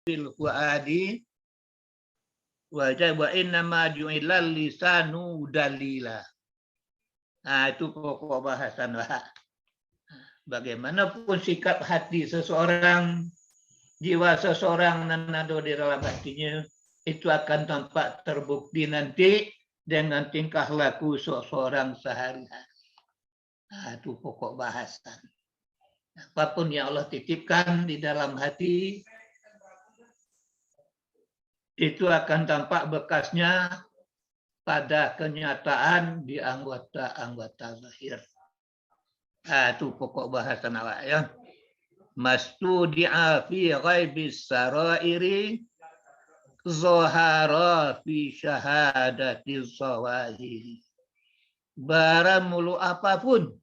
fil fuadi wa innama ju'ilal lisanu dalila. Nah, itu pokok bahasan lah. Bagaimanapun sikap hati seseorang, jiwa seseorang nanado di dalam hatinya, itu akan tampak terbukti nanti dengan tingkah laku seseorang sehari-hari. Nah, itu pokok bahasan. Apapun yang Allah titipkan di dalam hati, itu akan tampak bekasnya pada kenyataan di anggota-anggota zahir. Nah, itu pokok bahasan awak ya. Mastudi'a fi ghaibis sarairi zahara fi syahadati zawahiri. Barang mulu apapun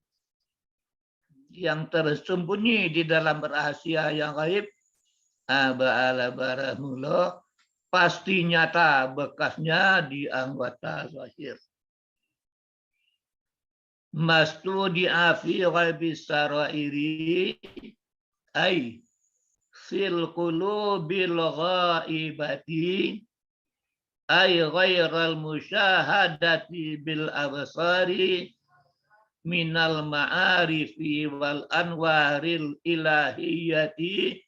yang tersembunyi di dalam rahasia yang gaib, ba'ala baramula pasti nyata bekasnya di anggota zahir. Mastudi'a fi ghaibis sarairi ay fil qulubil ghaibati ay ghairal musyahadati bil absari minal ma'arifi wal anwaril ilahiyati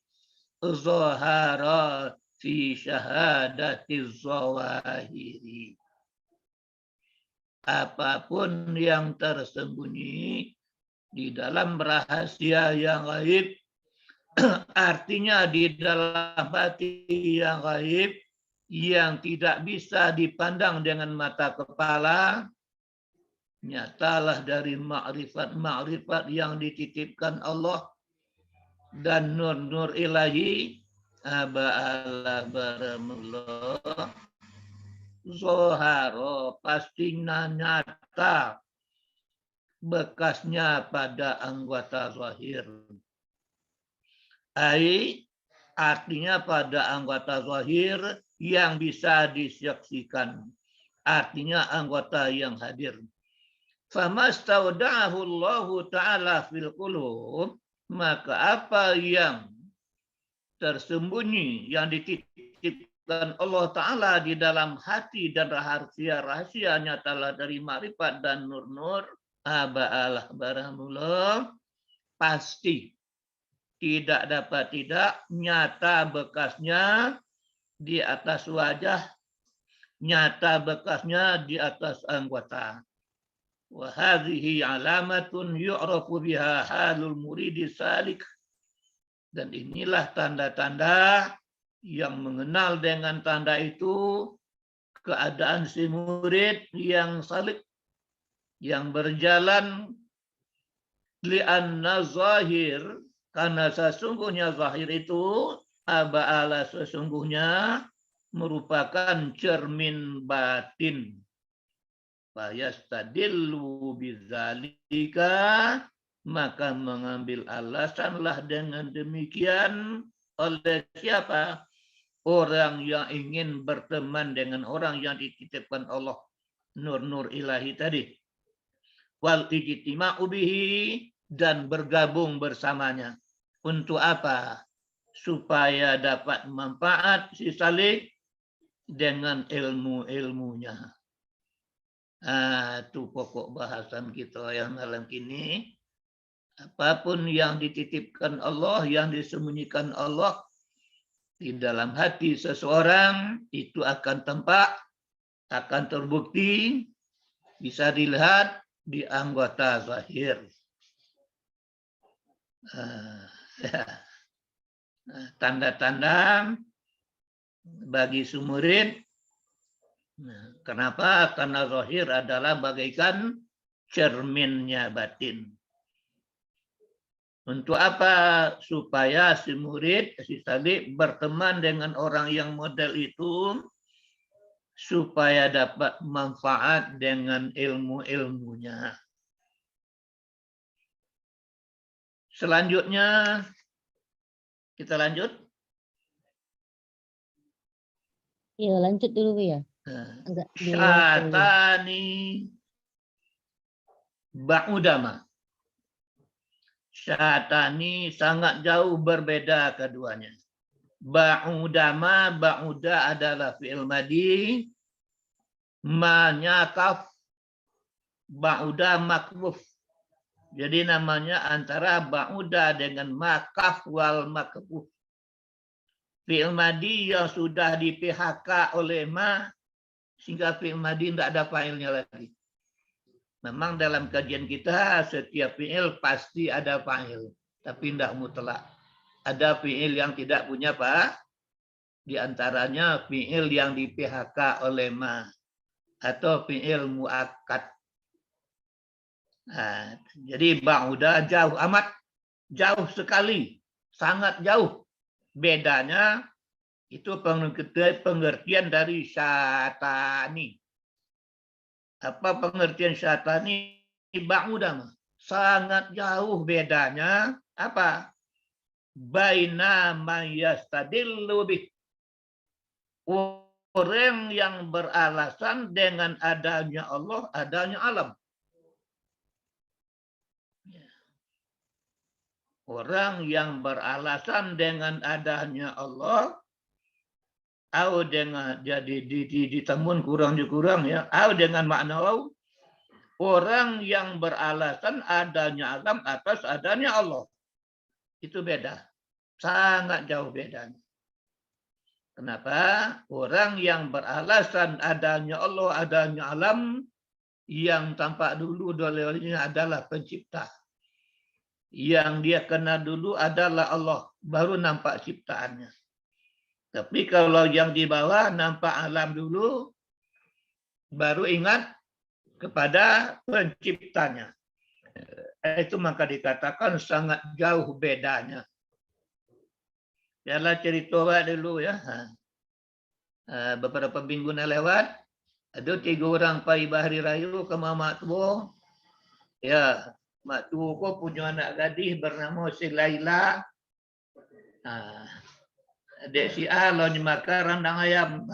zahara fi syahadati zawahiri. Apapun yang tersembunyi di dalam rahasia yang gaib, artinya di dalam hati yang gaib, yang tidak bisa dipandang dengan mata kepala, nyatalah dari makrifat-makrifat yang dititipkan Allah dan nur-nur ilahi, ba'ala baramullah zoharo pastinya nyata bekasnya pada anggota zahir. Artinya pada anggota zahir yang bisa disaksikan. Artinya anggota yang hadir. Famastaudahu Allah Ta'ala fil qulub, maka apa yang tersembunyi, yang dititipkan Allah Ta'ala di dalam hati dan rahasia nyatalah dari makrifat dan nur-nur, ba'alah baramullah, pasti tidak dapat tidak nyata bekasnya di atas wajah, nyata bekasnya di atas anggota. Wa hadhihi alamatun yu'rafu biha halul muridi salik. Dan inilah tanda-tanda yang mengenal dengan tanda itu keadaan si murid yang salik, yang berjalan li'anna zahir, karena sesungguhnya zahir itu ba'ala sesungguhnya merupakan cermin batin. Fayastadillu bidzalika, maka mengambil alasanlah dengan demikian oleh siapa? Orang yang ingin berteman dengan orang yang dititipkan Allah nur-nur ilahi tadi. Wal ijtima'u bihi, dan bergabung bersamanya. Untuk apa? Supaya dapat manfaat si salik dengan ilmu-ilmunya. Itu pokok bahasan kita yang malam ini. Apapun yang dititipkan Allah, yang disembunyikan Allah di dalam hati seseorang, itu akan tampak, akan terbukti, bisa dilihat di anggota zahir. Tanda-tanda bagi sumurid. Kenapa? Karena zahir adalah bagaikan cerminnya batin. Untuk apa? Supaya si murid, si salik berteman dengan orang yang model itu, supaya dapat manfaat dengan ilmu-ilmunya. Selanjutnya, kita lanjut. Iya, lanjut dulu ya. Syatani ba'udama. Syatani sangat jauh berbeda keduanya. Ba'udama, ba'uda adalah fi'il madi. Manyakaf, ba'uda makfuf. Jadi namanya antara ba'uda dengan makaf wal makfuf. Fi'il madi yang sudah di PHK oleh ma, sehingga fi'il madi tidak ada fa'ilnya lagi. Memang dalam kajian kita setiap fi'il pasti ada fa'il, tapi tidak mutlak. Ada fi'il yang tidak punya apa? Di antaranya fi'il yang di PHK oleh ma atau fi'il muakkad. Nah, jadi ba'uda jauh amat, jauh sekali, sangat jauh. Bedanya itu pengertian dari syatani. Apa pengertian syatani? Ba'uda sangat jauh bedanya. Apa? Baina man yastadillu bih. Orang yang beralasan dengan adanya Allah, adanya alam. Orang yang beralasan dengan adanya Allah, atau dengan jadi ditemun kurang ya, atau dengan makna orang yang beralasan adanya alam atas adanya Allah. Itu beda, sangat jauh bedanya. Kenapa? Orang yang beralasan adanya Allah, adanya alam, yang tampak dulu olehnya adalah pencipta. Yang dia kenal dulu adalah Allah, baru nampak ciptaannya. Tapi kalau yang di bawah nampak alam dulu, baru ingat kepada penciptanya. Itu maka dikatakan sangat jauh bedanya. Yalah cerita dulu ya. Beberapa minggu lewat, ada 3 orang pai bahari rayu ke Mak Tua. Ya, Mak Tua ko punya anak gadis bernama si Laila. Dek si A lo makan rendang ayam.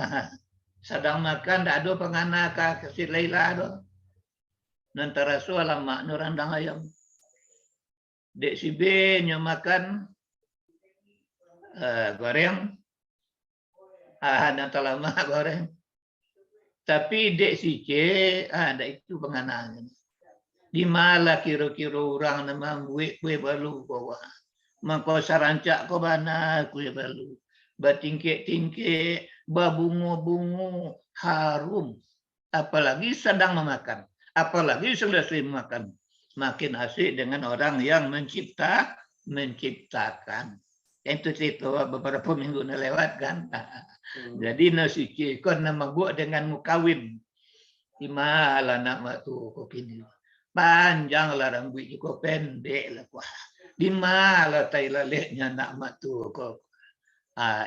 Sedang makan tak ada penganak ke si Laila tu. Nantara soal mak nu rendang ayam. Dek si B nyo makan goreng. Nanti lama goreng. Tapi dek si C, ada itu penganangan. Di mana kira-kira orang nama kue balu bawa. Maka sarancak ko bana kue balu. Batingkik-tingkik, babungu-bungu, harum. Apalagi sedang memakan. Apalagi selesai makan. Makin asik dengan orang yang menciptakan. Itu cerita beberapa minggu lewat kan. Jadi nasi kikon nama buat dengan mukawim. Di mana nama tu kopini. Panjang lah rambut kau pendek lah kuah. Di mana tai laleknya nama tu kau.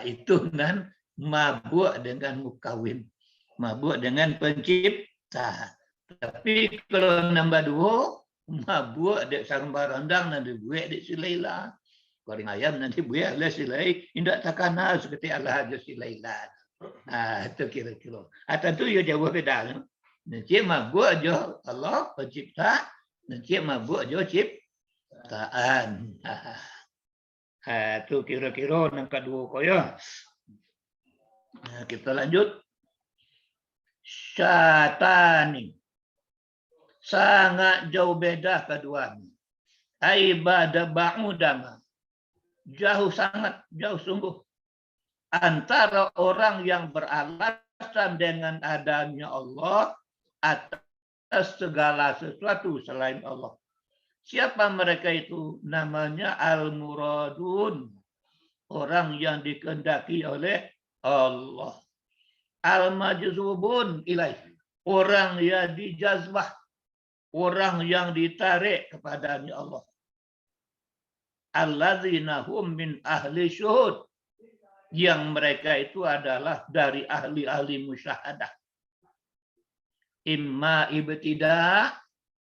Itu nan mabuk dengan mukawim. Mabuk dengan pencipta. Tapi kalau nambah 2, mabuk dek sarung barandang nanti buat dek si Laila. Goreng ayam nanti buat lah si Laila. Indak takana seperti Allah aja si Laila. Itu kira-kira. Tentu ya jauh beda. Nanti mabuk aja Allah pencipta. Nanti mabuk aja ciptaan. Itu kira-kira yang kedua koyo. Kita lanjut. Syatani. Sangat jauh beda keduanya. Ibadah ba'udama. Jauh sangat, jauh sungguh. Antara orang yang beralasan dengan adanya Allah atas segala sesuatu selain Allah. Siapa mereka itu? Namanya al-muradun. Orang yang dikehendaki oleh Allah. Al-majzubun ilaih. Orang yang dijazbah. Orang yang ditarik kepadanya Allah. Alladzina hum min ahli syuhud. Yang mereka itu adalah dari ahli-ahli musyahadah. Imma ibtida,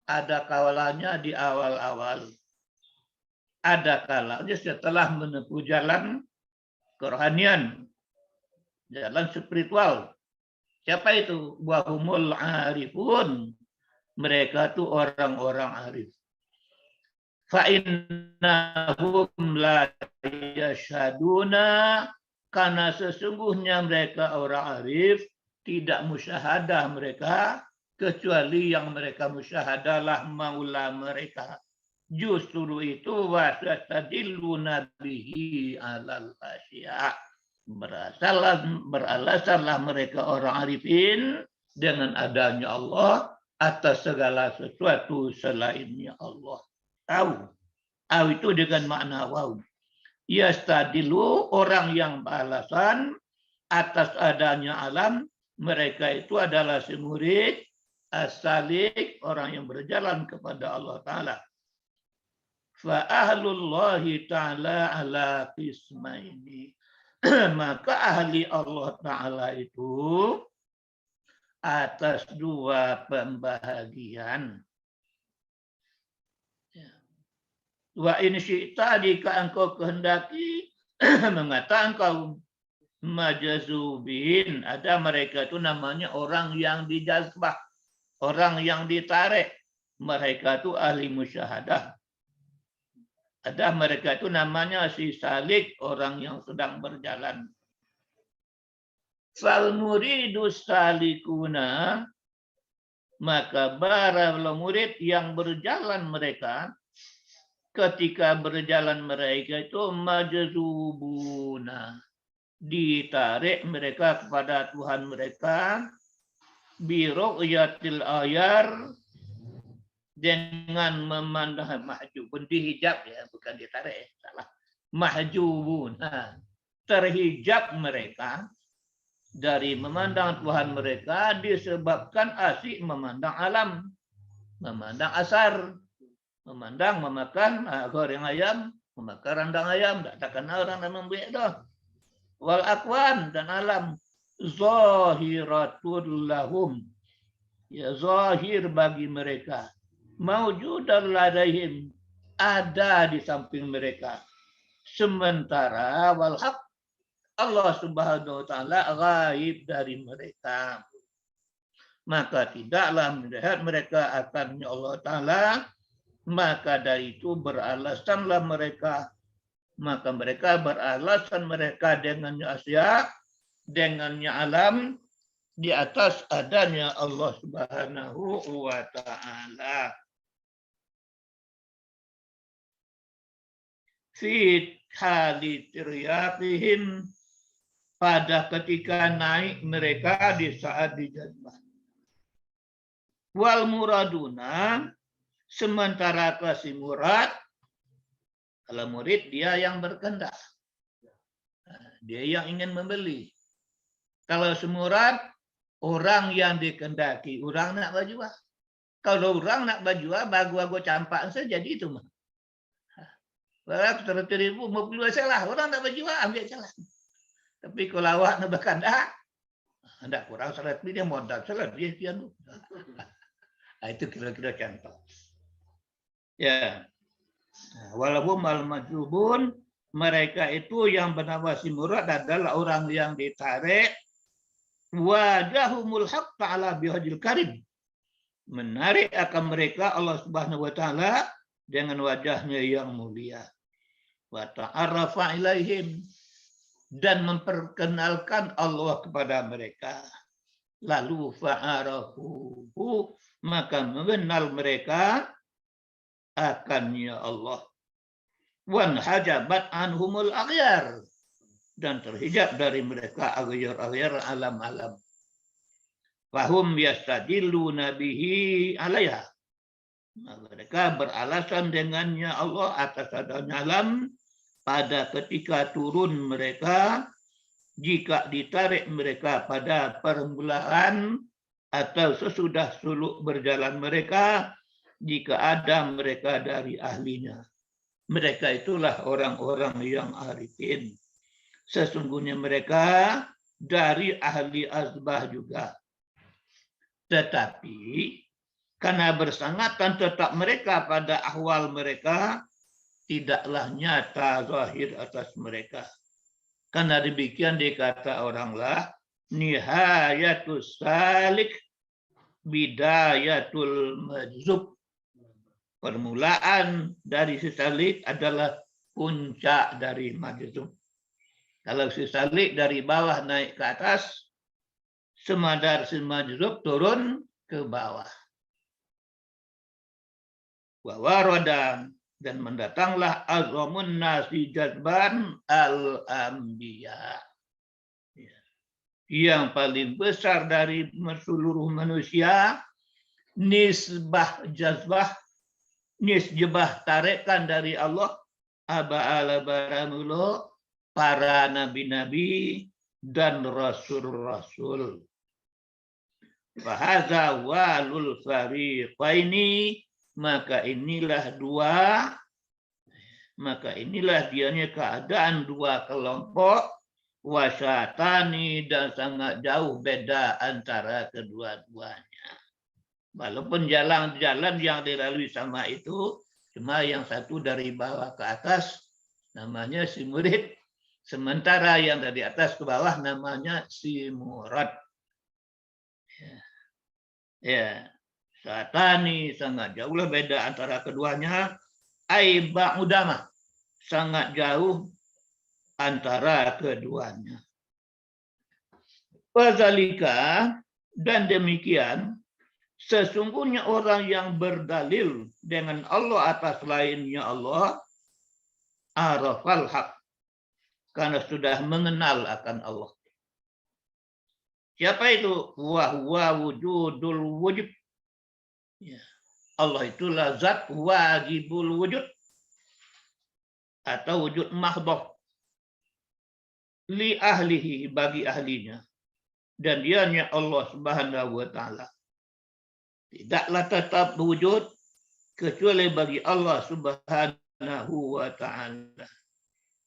ada kalanya di awal-awal. Ada kalanya setelah menempuh jalan kerohanian. Jalan spiritual. Siapa itu? Wahumul arifun. Mereka itu orang-orang arif. Fa'innahum la yashaduna Karena sesungguhnya mereka orang arif, tidak musyahadah mereka, kecuali yang mereka musyahadalah maula mereka. Justru itu wasatadilluna bihi alal asya. Beralasanlah mereka orang arifin dengan adanya Allah atas segala sesuatu selainnya Allah. Tahu itu dengan makna wow. Yastadilu, orang yang beralasan atas adanya alam, mereka itu adalah si murid, as-salik, orang yang berjalan kepada Allah Ta'ala. Fa ahlullahi ta'ala ala qismaini. Maka ahli Allah Ta'ala itu atas dua pembahagian. Wa in syi'ta, jika engkau kehendaki mengatakan kaum majazubin, ada mereka itu namanya orang yang dijazbah, orang yang ditarik, mereka itu ahli musyahadah. Ada mereka itu namanya si salik, orang yang sedang berjalan. Fal muridus salikuna, maka para murid yang berjalan mereka, ketika berjalan mereka itu majzubuna, ditarik mereka kepada Tuhan mereka, bi ru'yatil ayar, dengan memandang mahjubun, dihijab ya, bukan ditarik, salah. Mahjubuna, terhijab mereka dari memandang Tuhan mereka disebabkan asyik memandang alam, memandang asar. Memandang, memakan goreng ayam, memakan randang ayam, tak kenal orang dan membuat itu. Wal akwan, dan alam. Zahiratul lahum. Ya, zahir bagi mereka. Mawjudan ladaihim, ada di samping mereka. Sementara wal haq, Allah Subhanahu wa Ta'ala ghaib dari mereka. Maka tidaklah melihat mereka akan Allah Ta'ala. Maka dari itu beralasanlah mereka. Maka mereka beralasan mereka dengannya asya, dengannya alam, di atas adanya Allah Subhanahu wa Ta'ala. Fi hali tiryaqihim, pada ketika naik mereka di saat dijazbah. Wal muraduna, sementara kasih murad, kalau murid dia yang berkehendak, dia yang ingin membeli. Kalau semurad, orang yang dikehendaki, orang nak berjual. Kalau orang nak berjual, bagu campak saja jadi itu mah. Kalau 100.000 mau beli salah, orang nak berjual ambil salah. Tapi kalau awak nak berkehendak, hendak kurang 100 dia modal salah dia pian. Itu kira-kira contoh. Ya, walaupun al-majubun, mereka itu yang bernama si murad adalah orang yang ditarik. Wajahumul haq ta'ala bihadil karim, menarik akan mereka Allah Subhanahu wa Ta'ala dengan wajahnya yang mulia. Wa ta'arrafa ilaihim, dan memperkenalkan Allah kepada mereka. Lalu fa'arafuhu, maka mengenal mereka akannya Allah. Wan hajabat anhumul aghyar, dan terhijab dari mereka aghyar-aghyar alam-alam. Fahum yastadilluna bihi alaiha, mereka beralasan dengannya Allah atas adanya alam pada ketika turun mereka, jika ditarik mereka pada permulaan atau sesudah suluk berjalan mereka, jika ada mereka dari ahlinya. Mereka itulah orang-orang yang arifin. Sesungguhnya mereka dari ahli azbah juga. Tetapi karena bersangatan tetap mereka pada ahwal mereka, tidaklah nyata zahir atas mereka. Karena demikian dikata oranglah, nihayatus salik bidayatul majzub. Permulaan dari si salik adalah puncak dari majzub. Kalau si salik dari bawah naik ke atas, semadar si majrub turun ke bawah. Wa warada, dan mendatanglah azamun nasi jazban al-anbiya. Yang paling besar dari seluruh manusia, nisbah jazbah, nisbah tarikan dari Allah, aba ala baramulo, para nabi-nabi dan rasul-rasul. Fahadza walul fariqaini, maka inilah dianya keadaan dua kelompok, wasatani, dan sangat jauh beda antara kedua-duanya. Walaupun jalan-jalan yang dilalui sama itu, cuma yang satu dari bawah ke atas namanya si murid, sementara yang dari atas ke bawah namanya si murad. Ya, satani sangat jauhlah beda antara keduanya. Aiba udama, sangat jauh antara keduanya. Wazalika, dan demikian, sesungguhnya orang yang berdalil dengan Allah atas lainnya Allah, arafal haq, karena sudah mengenal akan Allah. Siapa itu? Wahwa wujudul wujud. Ya. Allah itulah zat wajibul wujud atau wujud mahdhah li ahlihi, bagi ahlinya, dan dianya Allah Subhanahu wa taala. Tidaklah tetap wujud kecuali bagi Allah Subhanahu wa taala.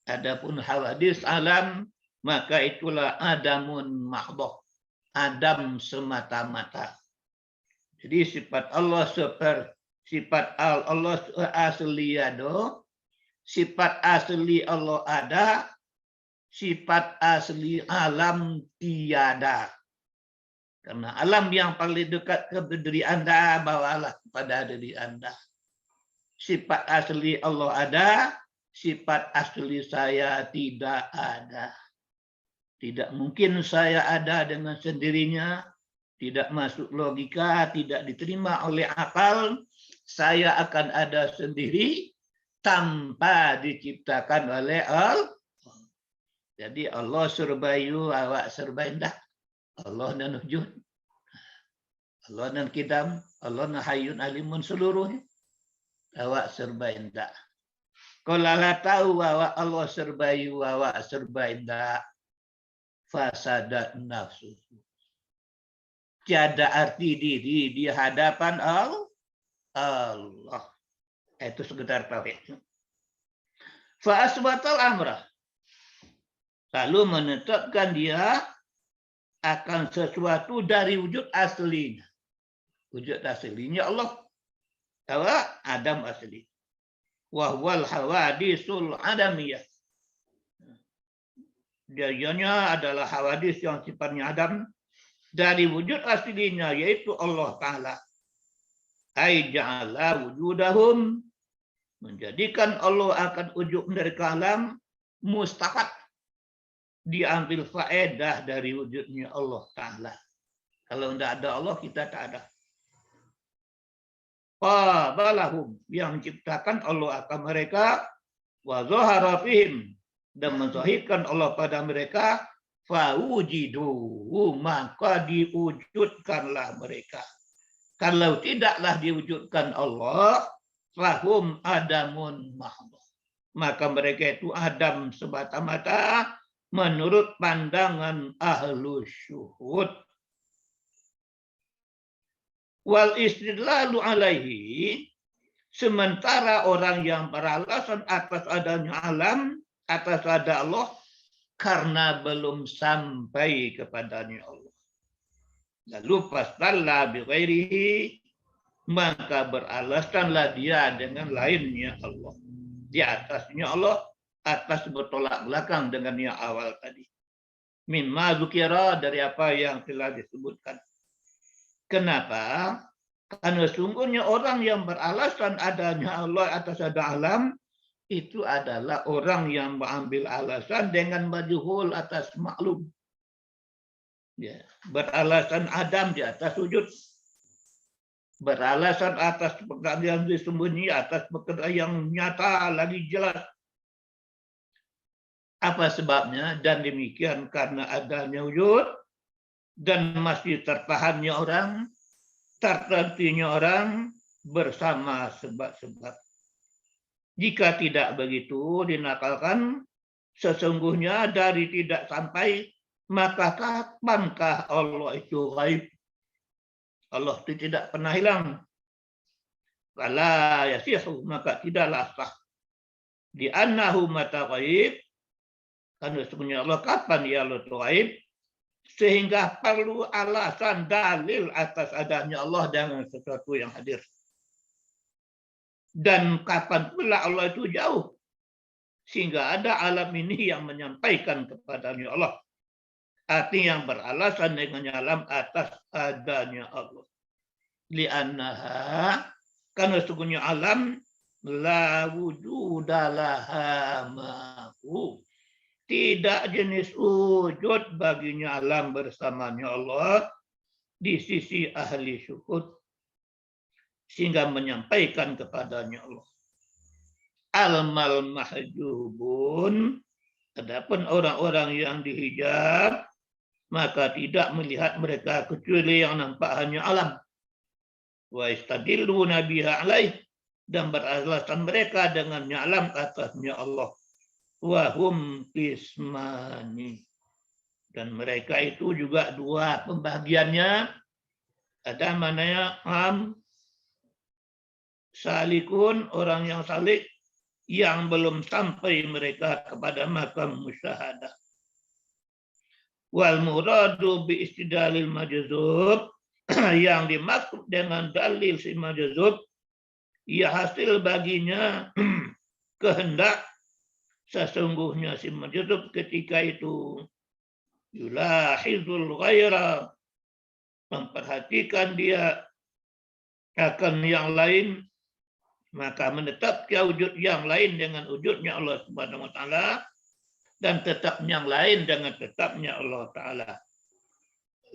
Adapun hawadis alam, maka itulah adamun mahdhah, adam semata-mata. Jadi sifat Allah sifat Allah asli ada, sifat asli Allah ada, sifat asli alam tiada. Karena alam yang paling dekat ke diri Anda, bawalah kepada diri Anda. Sifat asli Allah ada, sifat asli saya tidak ada. Tidak mungkin saya ada dengan sendirinya, tidak masuk logika, tidak diterima oleh akal. Saya akan ada sendiri tanpa diciptakan oleh Allah. Jadi Allah surbayu, awak serba indah. Allah dan wujud, Allah dan kidam, Allah dan hayyun alimun seluruhnya. Awak serba indah. Kalau Allah tahu bahwa Allah serbayu, awak serba indah, fasadat nafsu. Tiada arti diri di hadapan Allah. Itu sekedar tauhid. Fa asbatal amrah. Lalu menetapkan dia akan sesuatu dari wujud aslinya. Wujud aslinya Allah. Adam asli. Wahwal hawadisul adamiyah. Dianya adalah hawadis yang sifatnya Adam. Dari wujud aslinya, yaitu Allah Ta'ala. Ay ja'ala wujudahum, menjadikan Allah akan wujud dari kalam, mustafad, diambil faedah dari wujudnya Allah Ta'ala. Kalau tidak ada Allah, kita tak ada. Fabalahum, yang menciptakan Allah akan mereka, wa zahara fihim, dan menzahirkan Allah pada mereka, fawujidu, maka diwujudkanlah mereka. Kalau tidaklah diwujudkan Allah, fahum adamun mahdhah, maka mereka itu Adam semata-mata menurut pandangan ahlus syuhud. Wal istidlalu alaihi, sementara orang yang beralasan atas adanya alam, atas ada Allah, karena belum sampai kepadanya Allah. Lalu fastalla bi ghairihi, maka beralasanlah dia dengan lainnya Allah. Di atasnya Allah, atas bertolak belakang dengan yang awal tadi. Mimma dzukira, dari apa yang telah disebutkan. Kenapa? Karena sungguhnya orang yang beralasan adanya Allah atas ada alam, itu adalah orang yang mengambil alasan dengan majhul atas maklum. Ya, beralasan Adam di atas sujud. Beralasan atas perkara yang disembunyi, atas perkara yang nyata lagi jelas. Apa sebabnya? Dan demikian karena adanya wujud dan masih tertahannya orang, tertentunya orang bersama sebab-sebab. Jika tidak begitu dinakalkan, sesungguhnya dari tidak sampai, maka kapankah Allah itu gaib? Allah itu tidak pernah hilang. Fala yasihu, maka tidaklah sah. Di annahu mata gaib, karena sebenarnya Allah kapan ya Allah itu gaib, sehingga perlu alasan dalil atas adanya Allah dengan sesuatu yang hadir. Dan kapan pula Allah itu jauh, sehingga ada alam ini yang menyampaikan kepadanya Allah. Arti yang beralasan dengan alam atas adanya Allah. Li'annaha, karena sesungguhnya alam la wujudalaha ma'hu. Tidak jenis wujud baginya alam bersamanya Allah di sisi ahli syuhud, sehingga menyampaikan kepadanya Allah. Al-mal mahjubun, adapun orang-orang yang dihijab, maka tidak melihat mereka kecuali yang nampak hanya alam. Wa istadilluna biha alaih, dan beralasan mereka dengannya alam atasnya Allah. Wa hum qismani, dan mereka itu juga dua pembagiannya. Ada mananya am salikun, orang yang salik yang belum sampai mereka kepada makam musyahadah. Wal muradu bi istidlalil majzub, yang dimaksud dengan dalil si majzub, ya hasil baginya kehendak, sesungguhnya si majzub ketika itu yulahizul ghaira, memperhatikan dia akan yang lain, maka menetapkan wujud yang lain dengan wujudnya Allah Subhanahu wa taala, dan tetap yang lain dengan tetapnya Allah taala.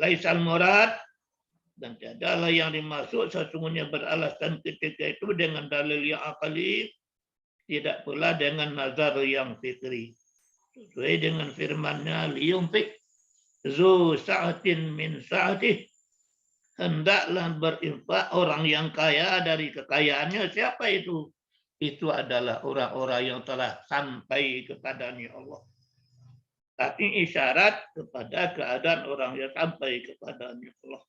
Laisal murad, dan tiadalah yang dimaksud sesungguhnya beralasan ketika itu dengan dalil yang akali, tidak pula dengan nazar yang fikri. Sesuai dengan firman-Nya, liyunfik zu sa'atin min sa'atih, hendaklah berinfak orang yang kaya dari kekayaannya. Siapa itu? Itu adalah orang-orang yang telah sampai kepadanya Allah. Tapi isyarat kepada keadaan orang yang sampai kepadanya Allah.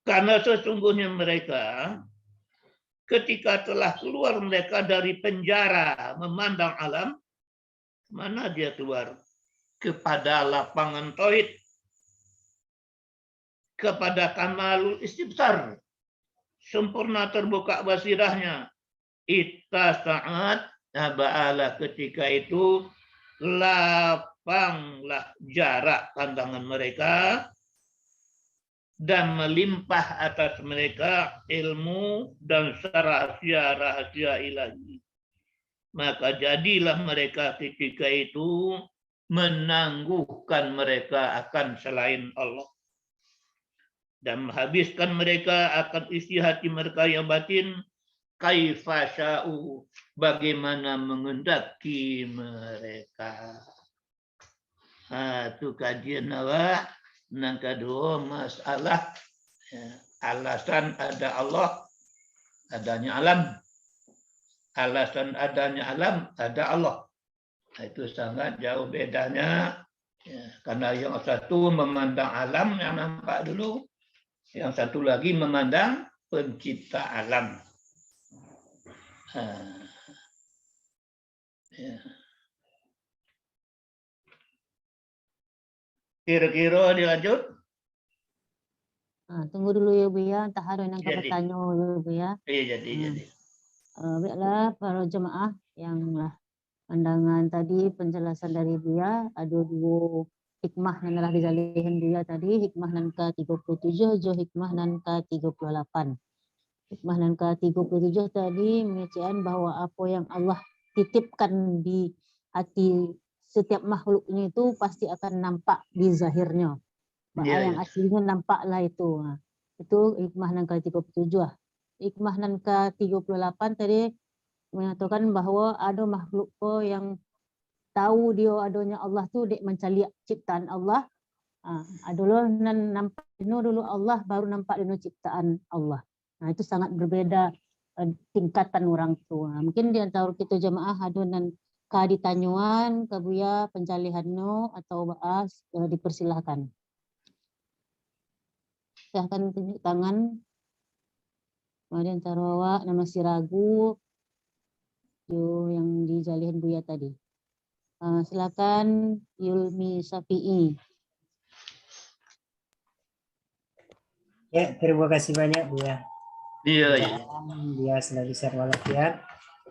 Karena sesungguhnya mereka ketika telah keluar mereka dari penjara memandang alam, mana dia keluar? Kepada lapangan tauhid, kepada kamalul istibsar, sempurna terbuka basirahnya. Ittasa'at, ba'ala, ketika itu lapanglah jarak pandangan mereka dan melimpah atas mereka ilmu dan rahasia-rahasia ilahi. Maka jadilah mereka ketika itu menangguhkan mereka akan selain Allah, dan menghabiskan mereka akan isi hati mereka yang batin, kaifa sya'u, bagaimana mengendaki mereka. Itu kajian awak. Yang kedua, masalah alasan ada Allah, adanya alam. Alasan adanya alam, ada Allah. Itu sangat jauh bedanya. Karena yang satu memandang alam yang nampak dulu, yang satu lagi memandang pencipta alam. Kira-kira dilanjut? Tunggu dulu ya Bu ya, tak harus nangkap bertanya ya Bu ya. Iya, jadi. Baiklah para jemaah yang pandangan tadi, penjelasan dari Buya, ada dua hikmah yang telah dijalihin Buya tadi, hikmah nan ke-37, jo hikmah nan ke-38. Hikmah yang ke-37 tadi menyatakan bahwa apa yang Allah titipkan di hati setiap makhluknya itu pasti akan nampak di zahirnya. Yang aslinya nampaklah itu. Itu hikmah yang ke-37. Hikmah yang ke-38 tadi menyatakan bahwa ada makhluk yang tahu dia adanya Allah tu dek mencari ciptaan Allah. Dulu nampak dulu Allah, baru nampak dulu ciptaan Allah. Itu sangat berbeda tingkatan orang tua. Mungkin di antara kita jemaah ada nan kaditanyuan, kabuya pencalihanno atau bahas dipersilahkan. Silahkan tunjuk tangan. Kemudian Sarawak nama si ragu yang dijalihan Buya tadi. Silakan Yulmi Safi'i. Ya, terima kasih banyak Buya. Iya. Dia selalu sehat walafiat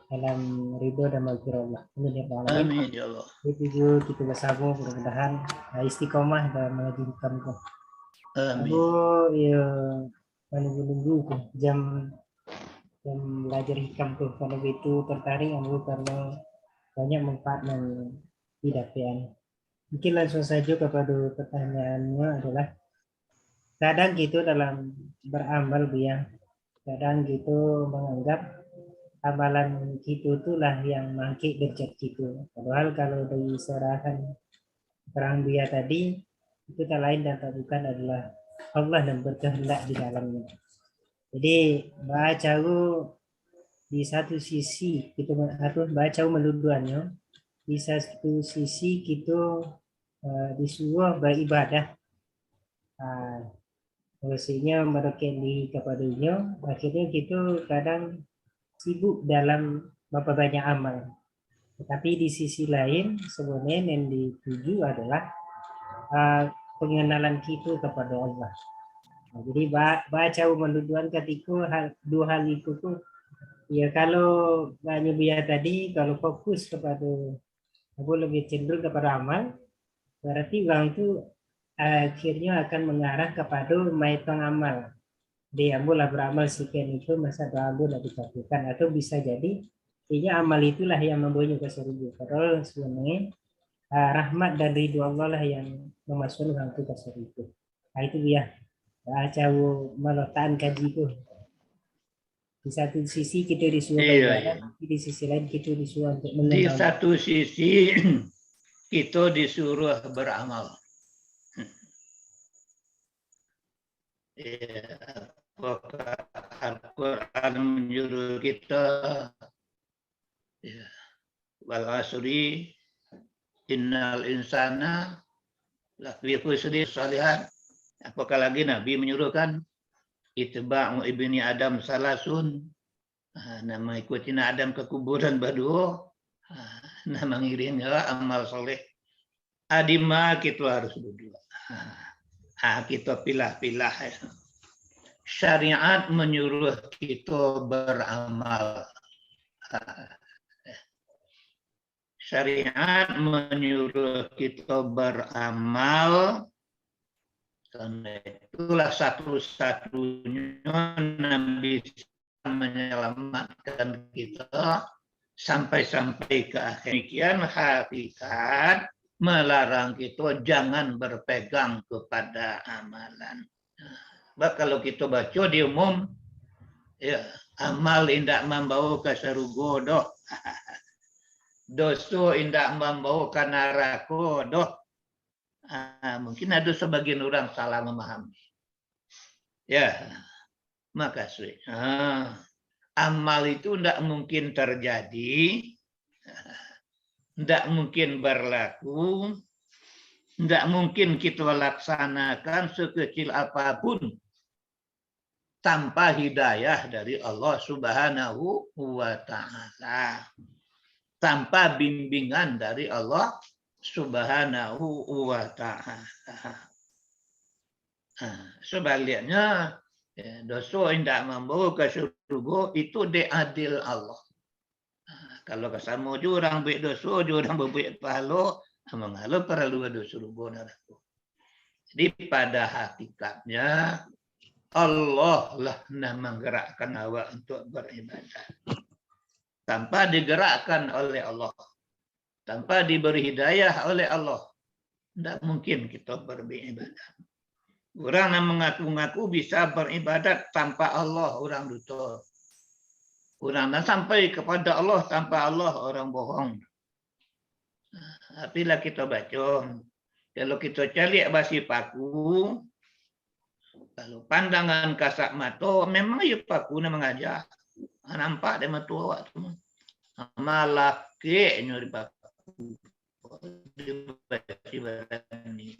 dalam ridho dan maghfirah Allah. Amin ya Allah. Itu kita bersama mudah-mudahan istiqomah dalam mengaji kamu. Amin. Aku ya menunggu jam belajar hikam tuh, karena itu tertarik aku karena banyak manfaat dan hidapian. Mungkin langsung saja kepada pertanyaannya adalah kadang gitu dalam beramal Buya, kadang gitu menganggap amalan gitu itulah yang mangkik derajat gitu. Padahal kalau dari serahan terang Buya tadi itu tak lain dan tak bukan adalah Allah yang berkehendak di dalamnya. Jadi baca di satu sisi kita baca meluduannya, di satu sisi kita disuruh beribadah. Maksudnya merekeni kepadanya, akhirnya kita kadang sibuk dalam berapa banyak amal. Tetapi di sisi lain sebenarnya yang dituju adalah pengenalan kita kepada Allah. Jadi baca menuduhan ketika dua hal itu tuh ya, kalau banyak Buya tadi kalau fokus kepada aku lebih cenderung kepada amal, berarti orang itu akhirnya akan mengarah kepada maitong amal. Dia mulai beramal sekian itu masa doa boleh dikabulkan, atau bisa jadi kayaknya amal itulah yang membawanya ke surga. Padahal sebenarnya rahmat dan ridho Allah lah yang memasukkan orang itu ke surga. Nah itu dia baca meletakkan kaji itu. Di satu sisi kita disuruh beribadah, di sisi lain kita disuruh untuk mengenal. Di satu sisi kita disuruh beramal. Al-Quran menyuruh kita wal asri innal insana lafi khusri salihan. Apakah lagi Nabi menyuruhkan itba'u ibni Adam salasun, nama ikutin Adam ke kuburan berdua, nama ngiringnya amal soleh. Adima kita harus berdua. Kita pilah-pilah. Syariat menyuruh kita beramal. Syariat menyuruh kita beramal. Karena itulah satu-satunya Nabi menyelamatkan kita sampai-sampai ke akhir. Demikian hakikat melarang kita jangan berpegang kepada amalan. Kalau kita baca di umum, ya, amal tidak membawa ke surga doh. Dosa tidak membawa ke neraka doh. Mungkin ada sebagian orang salah memahami. Ya, makasih. Amal itu tidak mungkin terjadi, tidak mungkin berlaku, tidak mungkin kita laksanakan sekecil apapun tanpa hidayah dari Allah Subhanahu wa Ta'ala, tanpa bimbingan dari Allah Subhanahu wa Ta'ala. Sebaliknya, dosa tidak membawa ke surga itu diadil Allah. Kalau kesama orang buat dosa, orang buat pahala, mengalir perlu dosa surga neraka. Jadi pada hakikatnya Allah lah yang menggerakkan awak untuk beribadah. Tanpa digerakkan oleh Allah, tanpa diberi hidayah oleh Allah, tidak mungkin kita beribadah. Orang yang mengaku-ngaku bisa beribadat tanpa Allah, orang dusta. Orang yang sampai kepada Allah tanpa Allah, orang bohong. Apabila kita baca, kalau kita cari basi paku, kalau pandangan kasat mata, memang ya paku ni mengajar. Nampak dia mata awak tu. Malaknya di paku. Dia basi berani.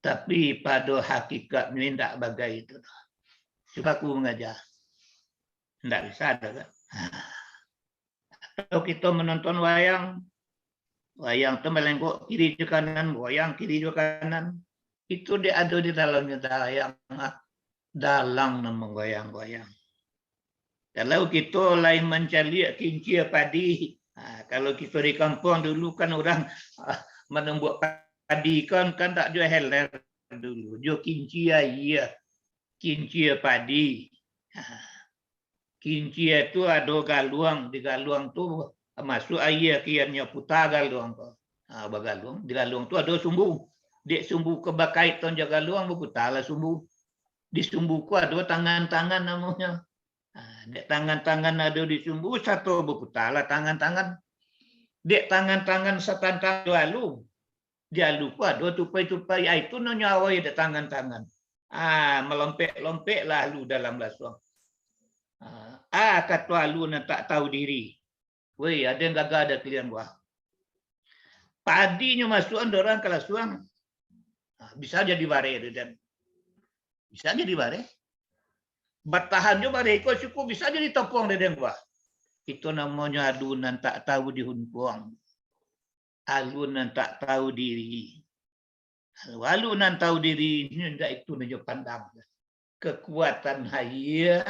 Tapi pada hakikatnya tidak bagai itu. Sebab aku mengajar. Tidak bisa ada kan. Kalau kita menonton wayang, wayang itu melengkuk kiri ke kanan, wayang kiri ke kanan. Itu dia ada di dalamnya wayang. Dalang nama goyang-goyang. Kalau kita lain mencari kincir padi, kalau kita di kampung dulu kan orang menumbuk padi kan tak jual heler dulu, jual kincir iya, kincir padi. Kincir itu ada galuang, di galuang tu masuk air kiannya putar galuang tu. Bagaluang, di galuang tu ada sumbu. Di sumbu kebakait tu jaga galuang berputarlah sumbu. Di sumbu ku ada tangan-tangan namanya. Dek tangan-tangan ada di sumbu, satu berputarlah tangan-tangan. Dek tangan-tangan setantang lalu. Dia lupa ada tupai-tupai. Itu nyawa dek tangan-tangan. Melompek-lompek lalu dalam lasuang. Kata lalu nak tak tahu diri. Weh, ada yang gagal ada kalian buah. Padinya masuk orang ke lasuang. Bisa jadi bare dan bisa jadi bare. Bertahan juga bare ikut cukup bisa jadi topong dan buah. Itu namanya alunan tak tahu dihunpuang. Alunan tak tahu diri. Alunan tahu diri ini tidak itu menunjuk pandang. Kekuatan hayya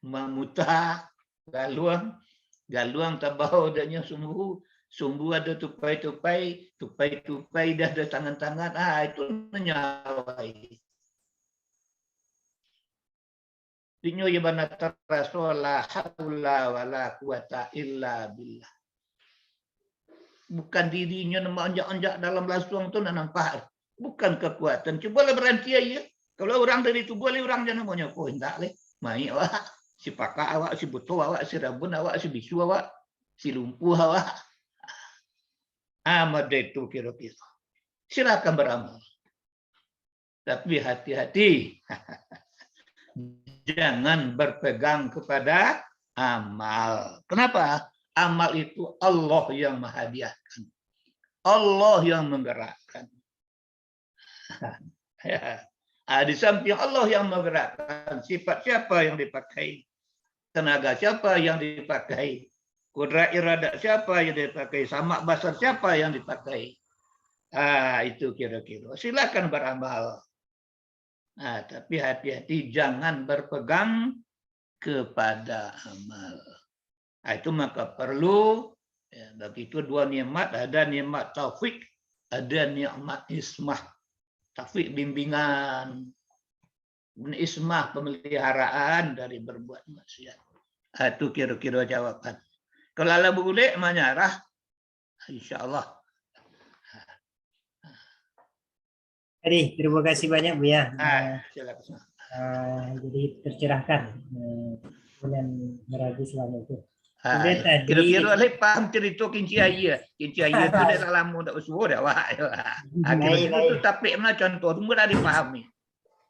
memutar galuang. Galuang tak bau adanya sumbu. Sumbu ada tupai-tupai. Tupai-tupai dah ada tangan-tangan. Itu menyawai. Dinyo yabana taraso la haula wala quwata illa billah. Bukan dirinya nama onjak-onjak dalam lasuang tu nak nampak. Bukan kekuatan. Cubalah berhenti aja. Kalau orang dari tu boleh orang jangan namanya. Oh, tak leh. Mai awak. Si pakak awak, si buto awak, si rabun awak, si bisu awak, si lumpuh awak. Amat itu kira-kira. Silakan beramal. Tapi hati-hati. Jangan berpegang kepada amal. Kenapa? Amal itu Allah yang menghadiahkan. Allah yang menggerakkan. Di samping Allah yang menggerakkan, sifat siapa yang dipakai? Tenaga siapa yang dipakai? Kudrat iradat siapa yang dipakai? Samak basar siapa yang dipakai? Itu kira-kira. Silakan beramal. Tapi hati-hati jangan berpegang kepada amal. Itu maka perlu bagi itu dua nikmat, ada nikmat taufik, ada nikmat ismah. Taufik bimbingan, ismah pemeliharaan dari berbuat maksiat. Itu kira-kira jawaban. Kalau Allah boleh menyarah, insya-Allah. Jadi terima kasih banyak Bu ya. Silakan. Jadi tercerahkan dengan meragu selama itu. Kira-kira oleh paham cerita kinci air. Kinci air tu dah lama tak usuh dah wah. Kira-kira tu tapi mana contoh semua dah dipahami.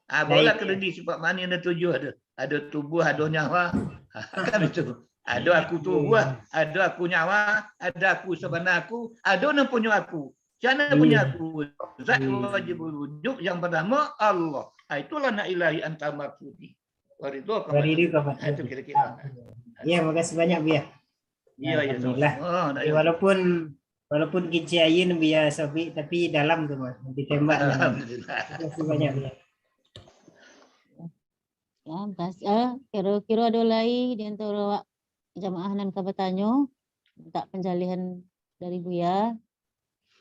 Bola keredi sebab mana ada tujuh ada. Ada tubuh, ada nyawa. Kan itu. Ada aku tubuh, ada aku nyawa, ada aku sebenar aku, ada yang punya aku. Jangan punya aku. Zat wajib wujud yang pertama Allah. Itulah la ilaha anta maksudi. Waridu itu kira-kira. Iya, makasih banyak Bu ya. Iya, alhamdulillah. Walaupun kinci ayin biar sobi tapi dalam tuh Mas. Ditembak. Alhamdulillah. Terima kasih banyak Bu ya. Ya, makasih. Kira-kira ada lagi di antara jamaah dan kabatanyo minta penjalihan dari Buya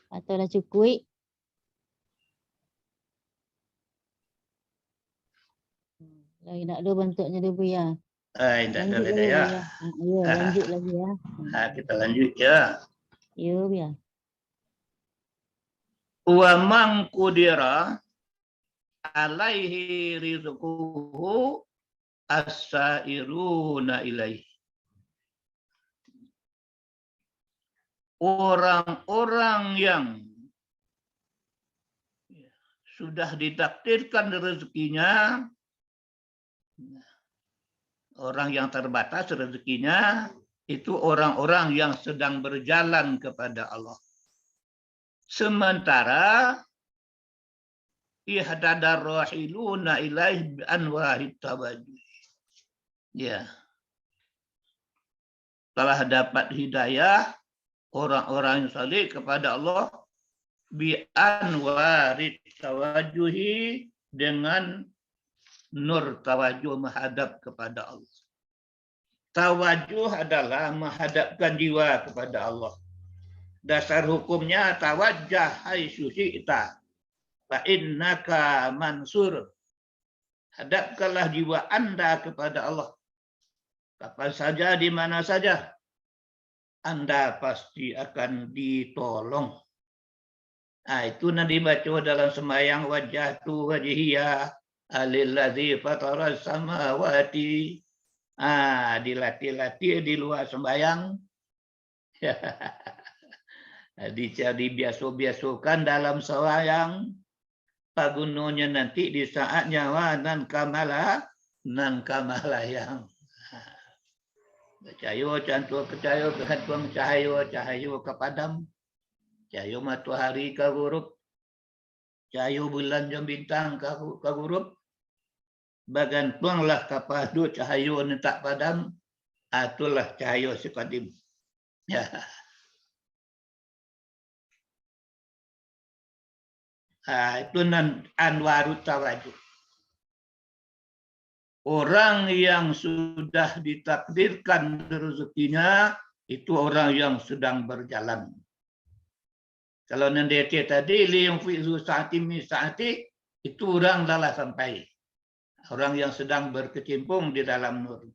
atau dah cukup? Tidak ada bentuknya dia Buya. Tidak ada Lanjut beda lagi ya. Buya. Iya, lanjut lagi ya. Kita lanjut ya. Iya Buya. Wa man qudira alaihi rizquhu as-sairuna ilaihi. Orang-orang yang sudah ditakdirkan rezekinya, orang yang terbatas rezekinya, itu orang-orang yang sedang berjalan kepada Allah. Sementara ihdadar rahiluna ilaih bi anwahit tawajuh. Ya. Telah dapat hidayah orang-orang yang saleh kepada Allah bi anwarit tawajuhi, dengan nur tawajuh menghadap kepada Allah. Tawajuh adalah menghadapkan jiwa kepada Allah. Dasar hukumnya tawajjah haitsu syi'ta fa innaka mansur. Hadapkanlah jiwa Anda kepada Allah. Kapan saja, di mana saja, Anda pasti akan ditolong. Nah, itu nanti dibaca dalam sembahyang wajjahtu wajhiya alilladzi fataras samawati. Dilatih-latih di luar sembahyang. Dibiaso-biasokan dalam sembahyang. Pagunonya nanti di saat nyawa nan kamala yang Cahayu cantu kecahayu kehatuang cahayu kepadam, cahayu matahari kagurup, cahayu bulan jam bintang kagurup, bagan tuanglah kapadu cahayu tak padam, atulah cahayu sekadim. Ya. Itu anwarut tawajuh. Orang yang sudah ditakdirkan rezekinya, itu orang yang sedang berjalan. Kalau nanti tadi liyum fi'zu sa'ati min sa'ati, itu orang telah sampai. Orang yang sedang berkecimpung di dalam nur.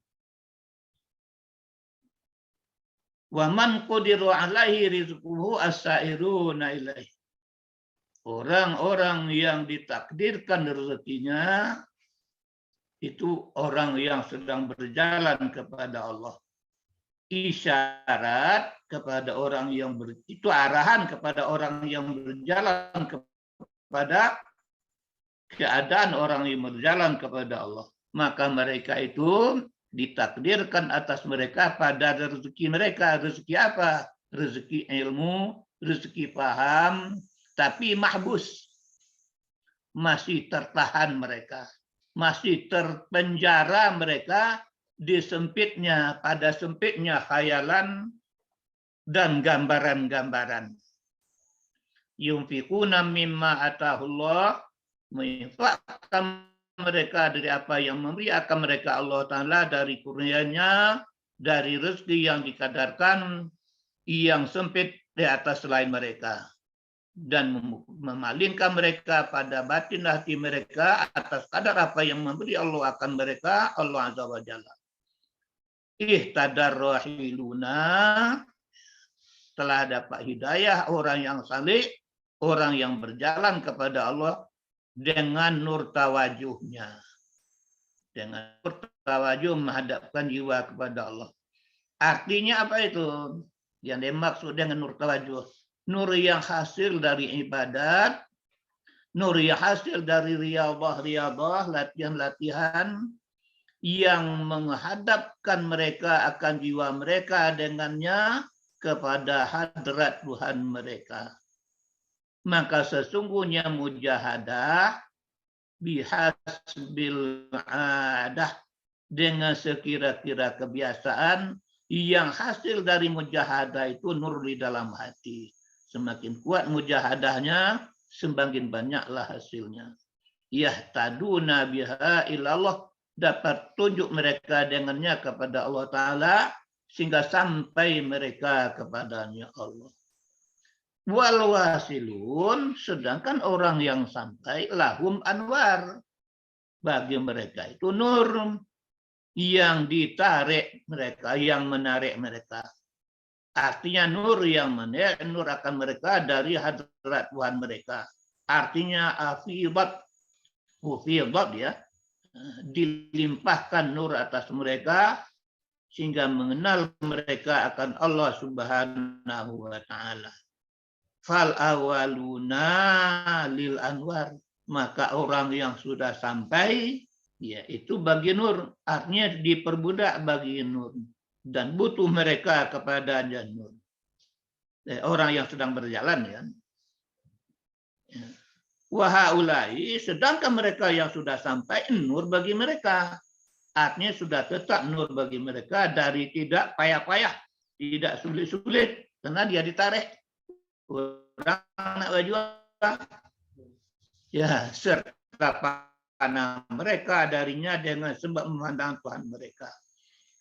Wa man qadiru alaihi rizquhu as-sairuna ilaihi. Orang-orang yang ditakdirkan rezekinya, itu orang yang sedang berjalan kepada Allah. Isyarat kepada orang yang itu arahan kepada orang yang berjalan kepada keadaan orang yang berjalan kepada Allah. Maka mereka itu ditakdirkan atas mereka pada rezeki mereka. Rezeki apa? Rezeki ilmu, rezeki paham, tapi mahbus. Masih tertahan mereka. Masih terpenjara mereka pada sempitnya khayalan dan gambaran-gambaran. Yunfikuna mimma atahullah, menginfakkan mereka dari apa yang memberikan mereka Allah Ta'ala dari kurnianya, dari rezeki yang dikadarkan, yang sempit di atas selain mereka. Dan memalingkan mereka pada batin hati mereka atas kadar apa yang memberi Allah akan mereka, Allah Azza wa Jalla. Ihtadar rahiluna, telah dapat hidayah orang yang saleh, orang yang berjalan kepada Allah dengan nur tawajuhnya. Dengan nur tawajuh menghadapkan jiwa kepada Allah. Artinya apa itu? Yang dimaksud dengan nur tawajuh. Nur yang hasil dari ibadat, nur yang hasil dari riyadhah, latihan-latihan yang menghadapkan mereka akan jiwa mereka dengannya kepada hadrat Tuhan mereka. Maka sesungguhnya mujahadah bihasbil adah, dengan sekira-kira kebiasaan, yang hasil dari mujahadah itu nur di dalam hati. Semakin kuat mujahadahnya, semakin banyaklah hasilnya. Yahtaduna biha ilallah, dapat tunjuk mereka dengannya kepada Allah Ta'ala, sehingga sampai mereka kepadanya Allah. Wal wasilun, sedangkan orang yang sampai lahum anwar. bagi mereka itu nur yang ditarik mereka, yang menarik mereka. Artinya nur yang menarik, nur akan mereka dari hadrat Tuhan mereka. Artinya afidat, ya, dilimpahkan nur atas mereka sehingga mengenal mereka akan Allah Subhanahu wa taala. Fal awaluna lil anwar, maka orang yang sudah sampai yaitu bagi nur, artinya diperbudak bagi nur dan butuh mereka kepada nur. Orang yang sedang berjalan ya. Wahaulai, sedangkan mereka yang sudah sampai nur bagi mereka. Artinya sudah tetap nur bagi mereka dari tidak payah-payah, tidak sulit-sulit, karena dia ditarik. Orang nak berjuang, ya serta panah mereka darinya dengan sebab memandang Tuhan mereka.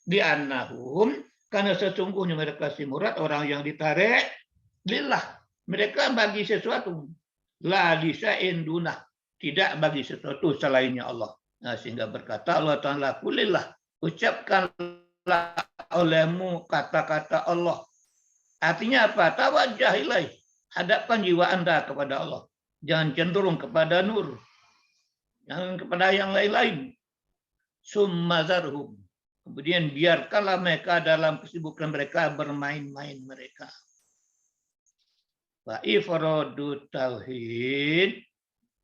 Di annahum, karena sesungguhnya mereka si murad, orang yang ditarik, lillah, mereka bagi sesuatu. La lisa'in dunah, tidak bagi sesuatu selainnya Allah. Nah, sehingga berkata Allah Ta'ala, kulillah, ucapkanlah olehmu kata-kata Allah. Artinya apa? Tawajjah ilaih, hadapkan jiwa Anda kepada Allah. Jangan cenderung kepada nur, jangan kepada yang lain-lain. Summazarhum, kemudian biarkanlah mereka dalam kesibukan mereka, bermain-main mereka. Wa ifradu tauhid,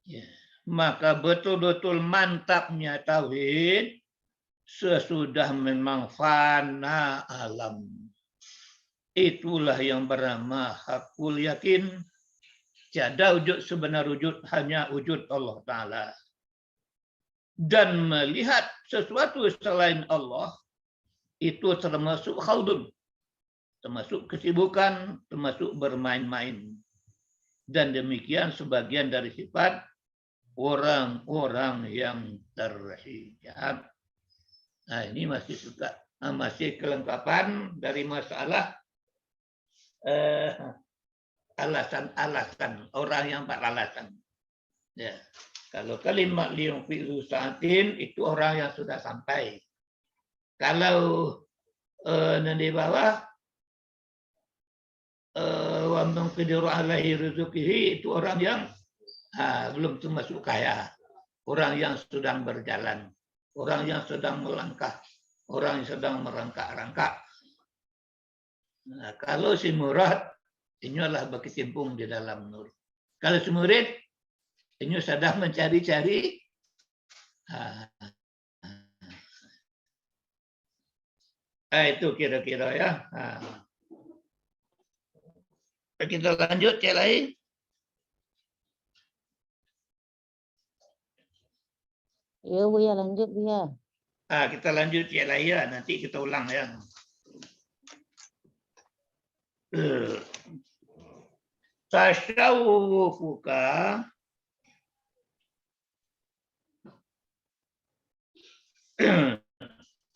ya, maka betul-betul mantapnya tauhid sesudah memang fana alam. Itulah yang bernama hakul yakin. Tiada wujud sebenar wujud, hanya wujud Allah Ta'ala. Dan melihat sesuatu selain Allah, itu termasuk khaldun, termasuk kesibukan, termasuk bermain-main. Dan demikian sebagian dari sifat orang-orang yang terhijab. Nah, ini masih kelengkapan dari masalah alasan-alasan, orang yang beralasan. Ya. Kalau kalimat liung fi'lu sa'atin itu orang yang sudah sampai. Kalau di bawah wa man qadiru alaihi rizqihi itu orang yang belum termasuk kaya. Orang yang sedang berjalan, orang yang sedang melangkah, orang yang sedang merangkak-rangkak. Nah, kalau si murad, ini adalah berkecimpung di dalam nur. Kalau si murid, ini sedang mencari-cari. Itu kira-kira ya. Kita lanjut, cek lain. Ya Bu ya, lanjut Bu ya. Kita lanjut cek lain ya. Nanti kita ulang ya. Tasyawufuka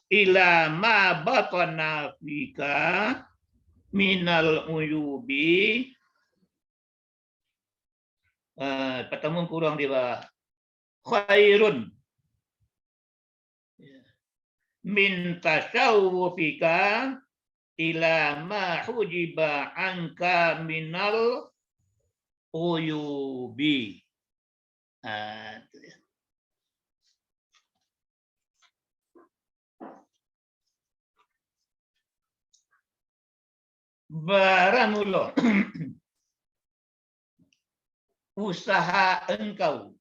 ila ma batana fika minal uyubi. Pertemuan kurang di bawah. Khairun min tasyawufika ila ma hujiba anka minal uyubi. Baramullah usaha engkau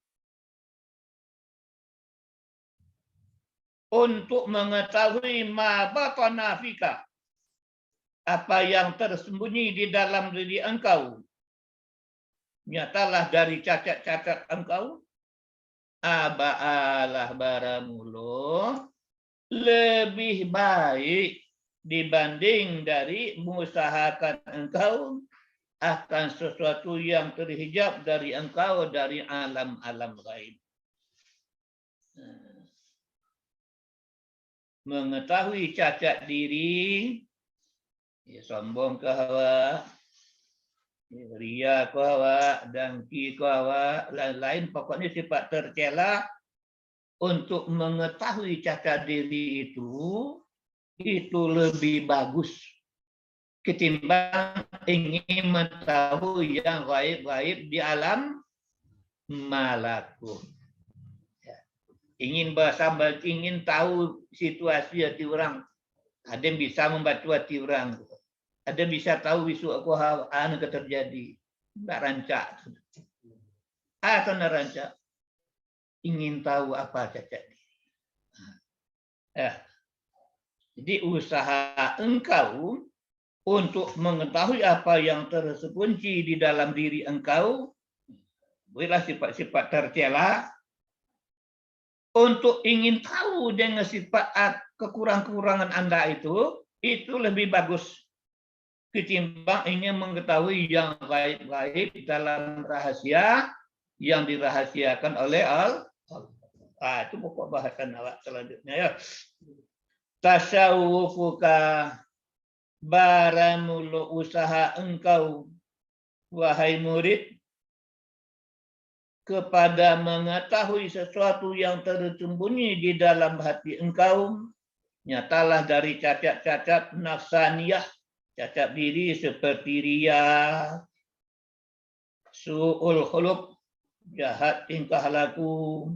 untuk mengetahui ma batana fika, apa yang tersembunyi di dalam diri engkau. Nyatalah dari cacat-cacat engkau. Aba'alah baramullah lebih baik dibanding dari mengusahakan engkau akan sesuatu yang terhijab dari engkau dari alam-alam gaib. Mengetahui cacat diri, ya, sombong ke hawa, ria ke hawa, dengki ke hawa, lain-lain, pokoknya sifat tercela untuk mengetahui cacat diri itu lebih bagus ketimbang ingin mengetahui yang gaib-gaib di alam malakut. Ingin tahu situasi hati orang. Ada yang bisa membantu hati orang. Ada yang bisa tahu isu aku anu terjadi. Tak rancak. Atau rancak. Ingin tahu apa cacat diri. Jadi usaha engkau untuk mengetahui apa yang tersembunyi di dalam diri engkau, bolehlah sifat-sifat tercela, untuk ingin tahu dengan sifat kekurangan-kekurangan Anda itu lebih bagus ketimbang ingin mengetahui yang gaib-gaib dalam rahasia yang dirahasiakan oleh Allah. Itu pokok bahasan awak selanjutnya ya. Tasawufuka, baramulu usaha engkau wahai murid kepada mengetahui sesuatu yang tersembunyi di dalam hati engkau, nyatalah dari cacat-cacat nafsaniyah, cacat diri seperti riya, su'ul khuluq, jahat tingkah laku,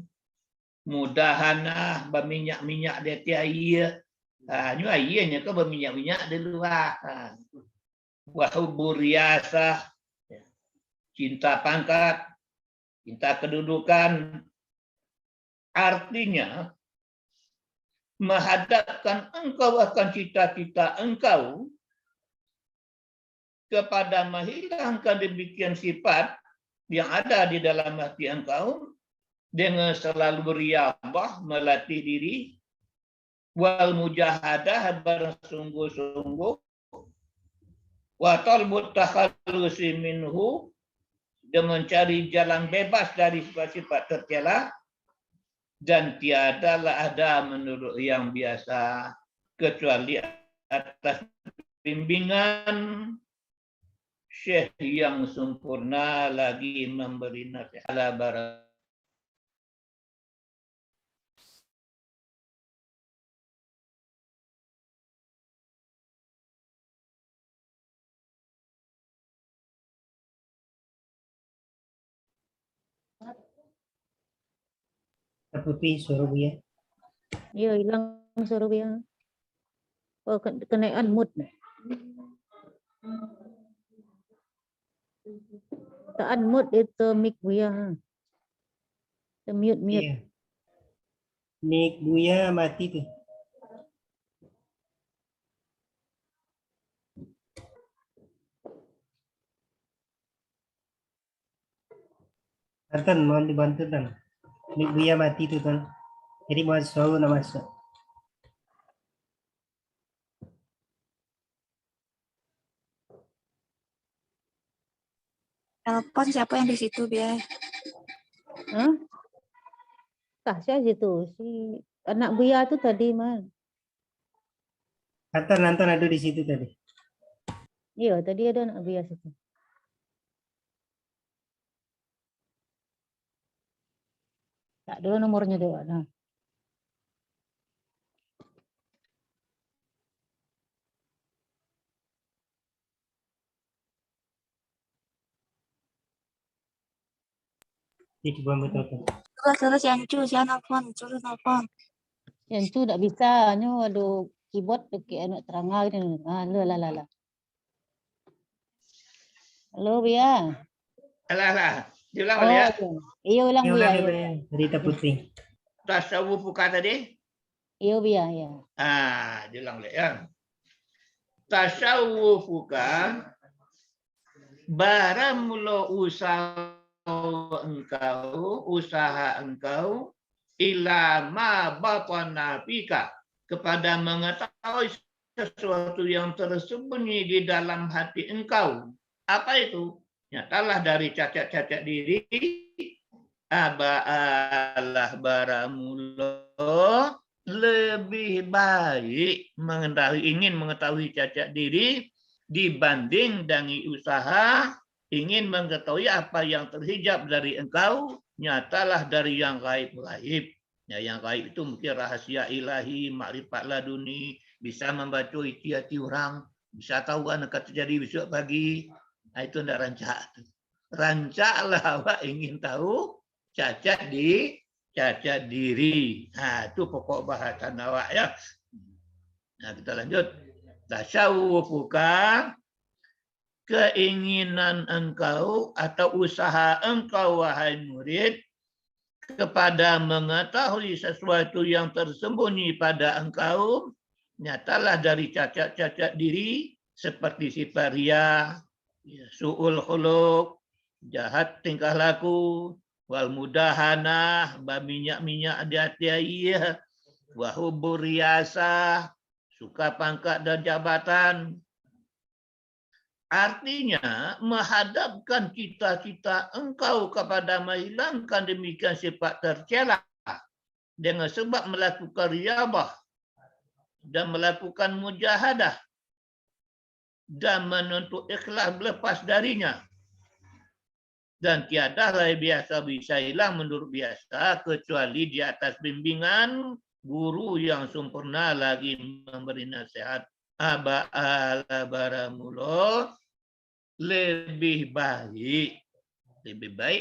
mudahanah, berminyak-minyak di air. Ini airnya ke berminyak-minyak di luar. Wahubur riasah, cinta pangkat, cinta kedudukan, artinya menghadapkan engkau akan cita-cita engkau kepada menghilangkan demikian sifat yang ada di dalam hati engkau dengan selalu berriyadhah, melatih diri, wal mujahadah, bersungguh-sungguh, wa talbut takhallusi minhu, dan mencari jalan bebas dari sifat-sifat tercela, dan tiadalah ada menurut yang biasa kecuali atas bimbingan syekh yang sempurna lagi memberi nasihat. Putih suruh ya. Ya, hilang suruh dia. Oh, kenaikan mood. Tak mood itu mic Buya. Mute. Iya. Mic Buya mati tuh. Tan, mohon dibantu Tan. Mic Buya mati tuh Tan. Jadi mau selalu nama masuk. Telepon siapa yang di situ, Biar? Hah? Tasya gitu. Si anak Buya tuh tadi, Man. Nonton ada di situ tadi. Iya, tadi ada anak Buya situ. Tak dulu nomornya dulu. Nah. Jadi coba betul. Terus Yancu, siapa nelfon? Yang tu tak bisa. Nyo ada keyboard pakai anak terangah ni. Lah. Halo, Buya. Alah. Diulang balik ya. Iya, ulang Buya. Cerita Putih. Tasawuf buka tadi? Iya, Buya, ya. Diulang balik ya. Tasawufuka, baramula usaha engkau ila ma batana fika, kepada mengetahui sesuatu yang tersembunyi di dalam hati engkau. Apa itu? Nyatalah dari cacat-cacat diri, aba'alah baramula, lebih baik ingin mengetahui cacat diri dibanding dengan usaha ingin mengetahui apa yang terhijab dari engkau, nyatalah dari yang gaib-gaib. Ya, yang gaib itu mungkin rahasia ilahi, makrifat laduni, bisa membaca isi hati orang, bisa tahu akan terjadi besok pagi. Nah, itu tidak rancak. Rancaklah awak ingin tahu cacat diri. Nah, itu pokok bahasan awak ya. Nah, kita lanjut. Tasawuf bukan keinginan engkau atau usaha engkau wahai murid kepada mengetahui sesuatu yang tersembunyi pada engkau, nyatalah dari cacat-cacat diri seperti sifat riya, su'ul khuluq, jahat tingkah laku, wal mudahanah, minyak-minyak di hati, wa hubur riyasah, suka pangkat dan jabatan. Artinya menghadapkan cita-cita engkau kepada menghilangkan demikian sifat tercela dengan sebab melakukan riyabah dan melakukan mujahadah dan menuntut ikhlas lepas darinya. Dan tiada lah biasa bisa hilang menurut biasa kecuali di atas bimbingan guru yang sempurna lagi memberi nasihat. Aba ala baramullah. Lebih baik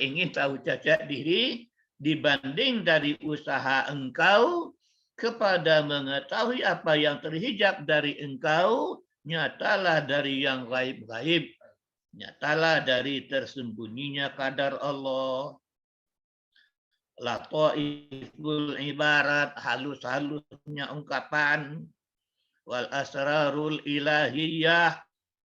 ingin tahu cacat diri dibanding dari usaha engkau kepada mengetahui apa yang terhijab dari engkau, nyatalah dari yang gaib-gaib, nyatalah dari tersembunyinya kadar Allah. Lataiful ibarat, halus-halusnya ungkapan, wal asrarul ilahiyah,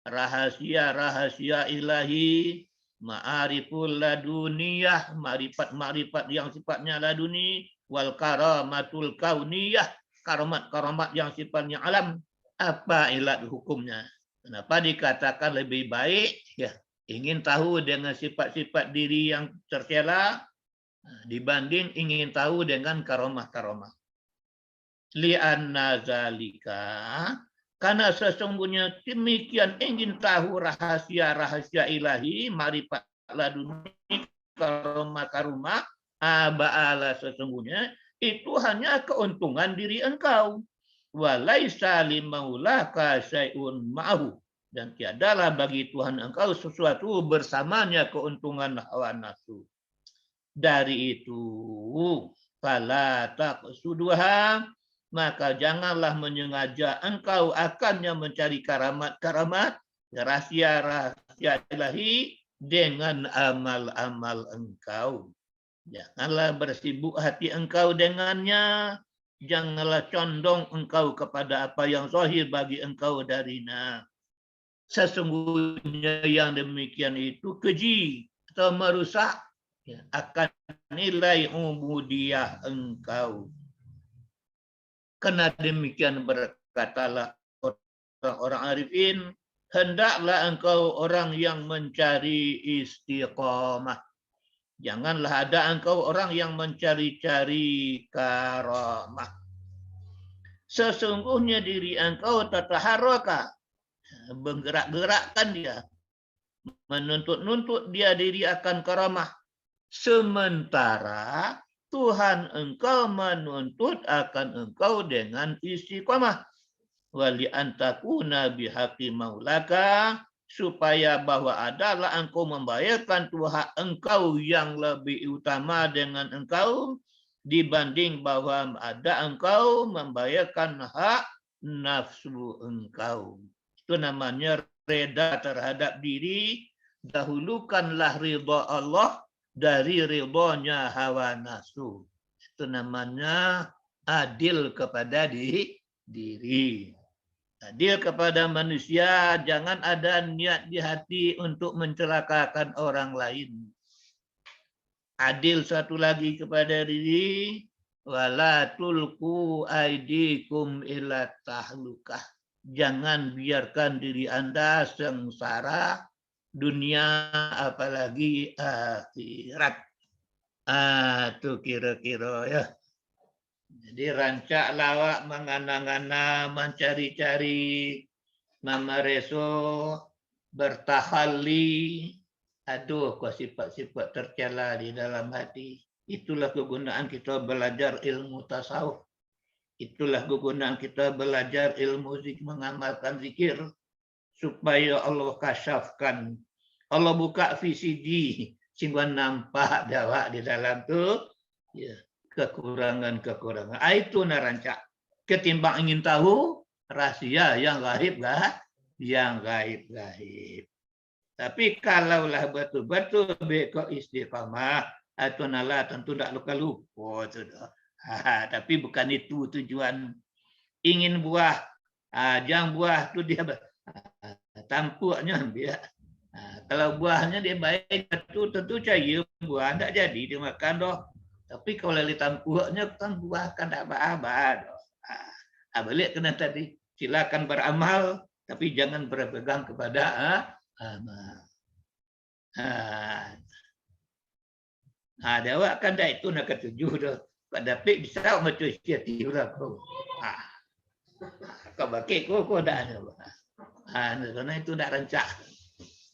rahasia-rahasia ilahi, ma'ariful laduniyah, marifat-marifat yang sifatnya laduni, wal karamatul kauniyah, karamat-karamat yang sifatnya alam. Apa ilat hukumnya? Kenapa dikatakan lebih baik? Ya, ingin tahu dengan sifat-sifat diri yang tercela dibanding ingin tahu dengan karamah-karamah. Li'anna zalika, karena sesungguhnya demikian ingin tahu rahasia-rahasia ilahi, marifat laduni, karomah-karomah, ba'ala sesungguhnya, itu hanya keuntungan diri engkau. Walaisa limaulaka syai'un ma'ahu. Dan tiadalah bagi Tuhan engkau sesuatu bersamanya keuntungan hawa nafsu. Dari itu, fala taqsuduha, maka janganlah menyengaja engkau akannya mencari karamat-karamat, rahasia-rahasia ilahi dengan amal-amal engkau. Janganlah bersibuk hati engkau dengannya, janganlah condong engkau kepada apa yang zahir bagi engkau darinya. Sesungguhnya yang demikian itu keji atau merusak akan nilai ubudiyah engkau. Karena demikian berkatalah orang-orang arifin, hendaklah engkau orang yang mencari istiqamah. Janganlah ada engkau orang yang mencari-cari karamah. Sesungguhnya diri engkau tataharraka, menggerak-gerakkan dia, menuntut-nuntut dia diri akan karamah. Sementara Tuhan engkau menuntut akan engkau dengan istiqamah. Wali antakuna bihaqi maulaka, supaya bahwa adalah engkau membayarkan Tuhan engkau yang lebih utama dengan engkau, dibanding bahwa ada engkau membayarkan hak nafsu engkau. Itu namanya reda terhadap diri, dahulukanlah ridha Allah dari ridhonya hawa nafsu. Itu namanya adil kepada diri. Adil kepada manusia, jangan ada niat di hati untuk mencelakakan orang lain. Adil satu lagi kepada diri, wala tulqu aidikum ila tahlukah. Jangan biarkan diri Anda sengsara dunia apalagi akhirat. Itu kira-kira ya. Jadi rancak lawak mengana-ngana, mencari-cari, memereso, bertahalli. Aduh, kok sifat-sifat tercela di dalam hati. Itulah kegunaan kita belajar ilmu tasawuf. Itulah kegunaan kita belajar ilmu mengamalkan zikir supaya Allah kasyafkan. Allah buka VCD sehingga nampak dakwah di dalam tu ya, kekurangan-kekurangan. Itu narancak. Ketimbang ingin tahu rahasia yang gaib yang gaib-gaib. Tapi kalaulah betul-betul beko istiqamah atau nala tentu tak luka-luka sudah. Tapi bukan itu tujuan. Ingin buah, jangan buah tu dia tampuknya dia. Kalau buahnya dia baik tu tentu cahaya buah tak jadi dia makan doh. Tapi kalau lihat tampuknya kan buah kan tak apa-apa doh. Balik kena tadi silakan beramal tapi jangan berpegang kepada amal. Dewa kan dah itu nak ketujuh dah. Pada pik bisa macam siati ulah kau. Kau pakai kau dah ada. Karena itu dah rancak.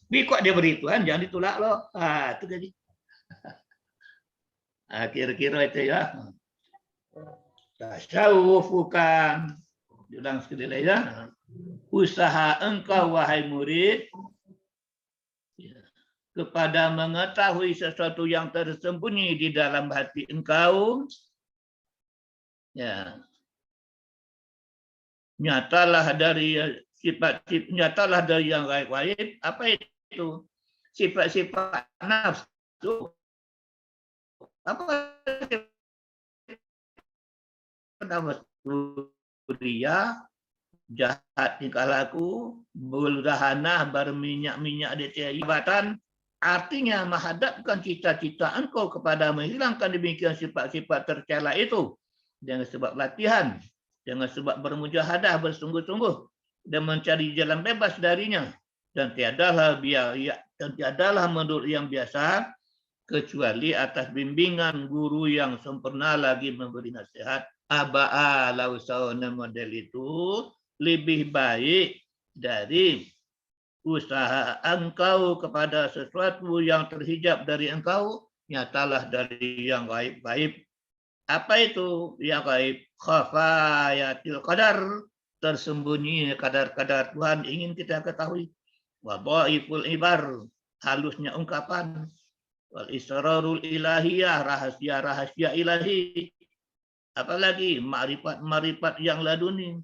Bi kok dia berituan jangan ditolak loh. Itu jadi. Kira-kira itu ya. Tasawuf bukan. Ulang sekali lagi ya. Usaha engkau wahai murid kepada mengetahui sesuatu yang tersembunyi di dalam hati engkau, ya, nyatalah dari sifat-sifat, nyatalah dari yang gaib-gaib. Apa itu? Sifat-sifat nafsu. Apa nafsu? Ria, jahat tingkah laku, berdahanah, berminyak-minyak di ibatan. Artinya menghadapkan cita-cita engkau kepada menghilangkan demikian sifat-sifat tercela itu dengan sebab latihan, dengan sebab bermujahadah bersungguh-sungguh dan mencari jalan bebas darinya, dan tiadalah biaya dan tiadalah menurut yang biasa kecuali atas bimbingan guru yang sempurna lagi memberi nasihat. Lausana model itu lebih baik dari usaha engkau kepada sesuatu yang terhijab dari engkau, nyatalah dari yang gaib-gaib. Apa itu yang gaib? Khafayatil qadar, tersembunyi kadar-kadar Tuhan ingin kita ketahui. Wa dhaiful ibar, halusnya ungkapan. Wal israrul ilahiyah, rahasia-rahasia ilahi. Apalagi marifat-marifat yang laduni.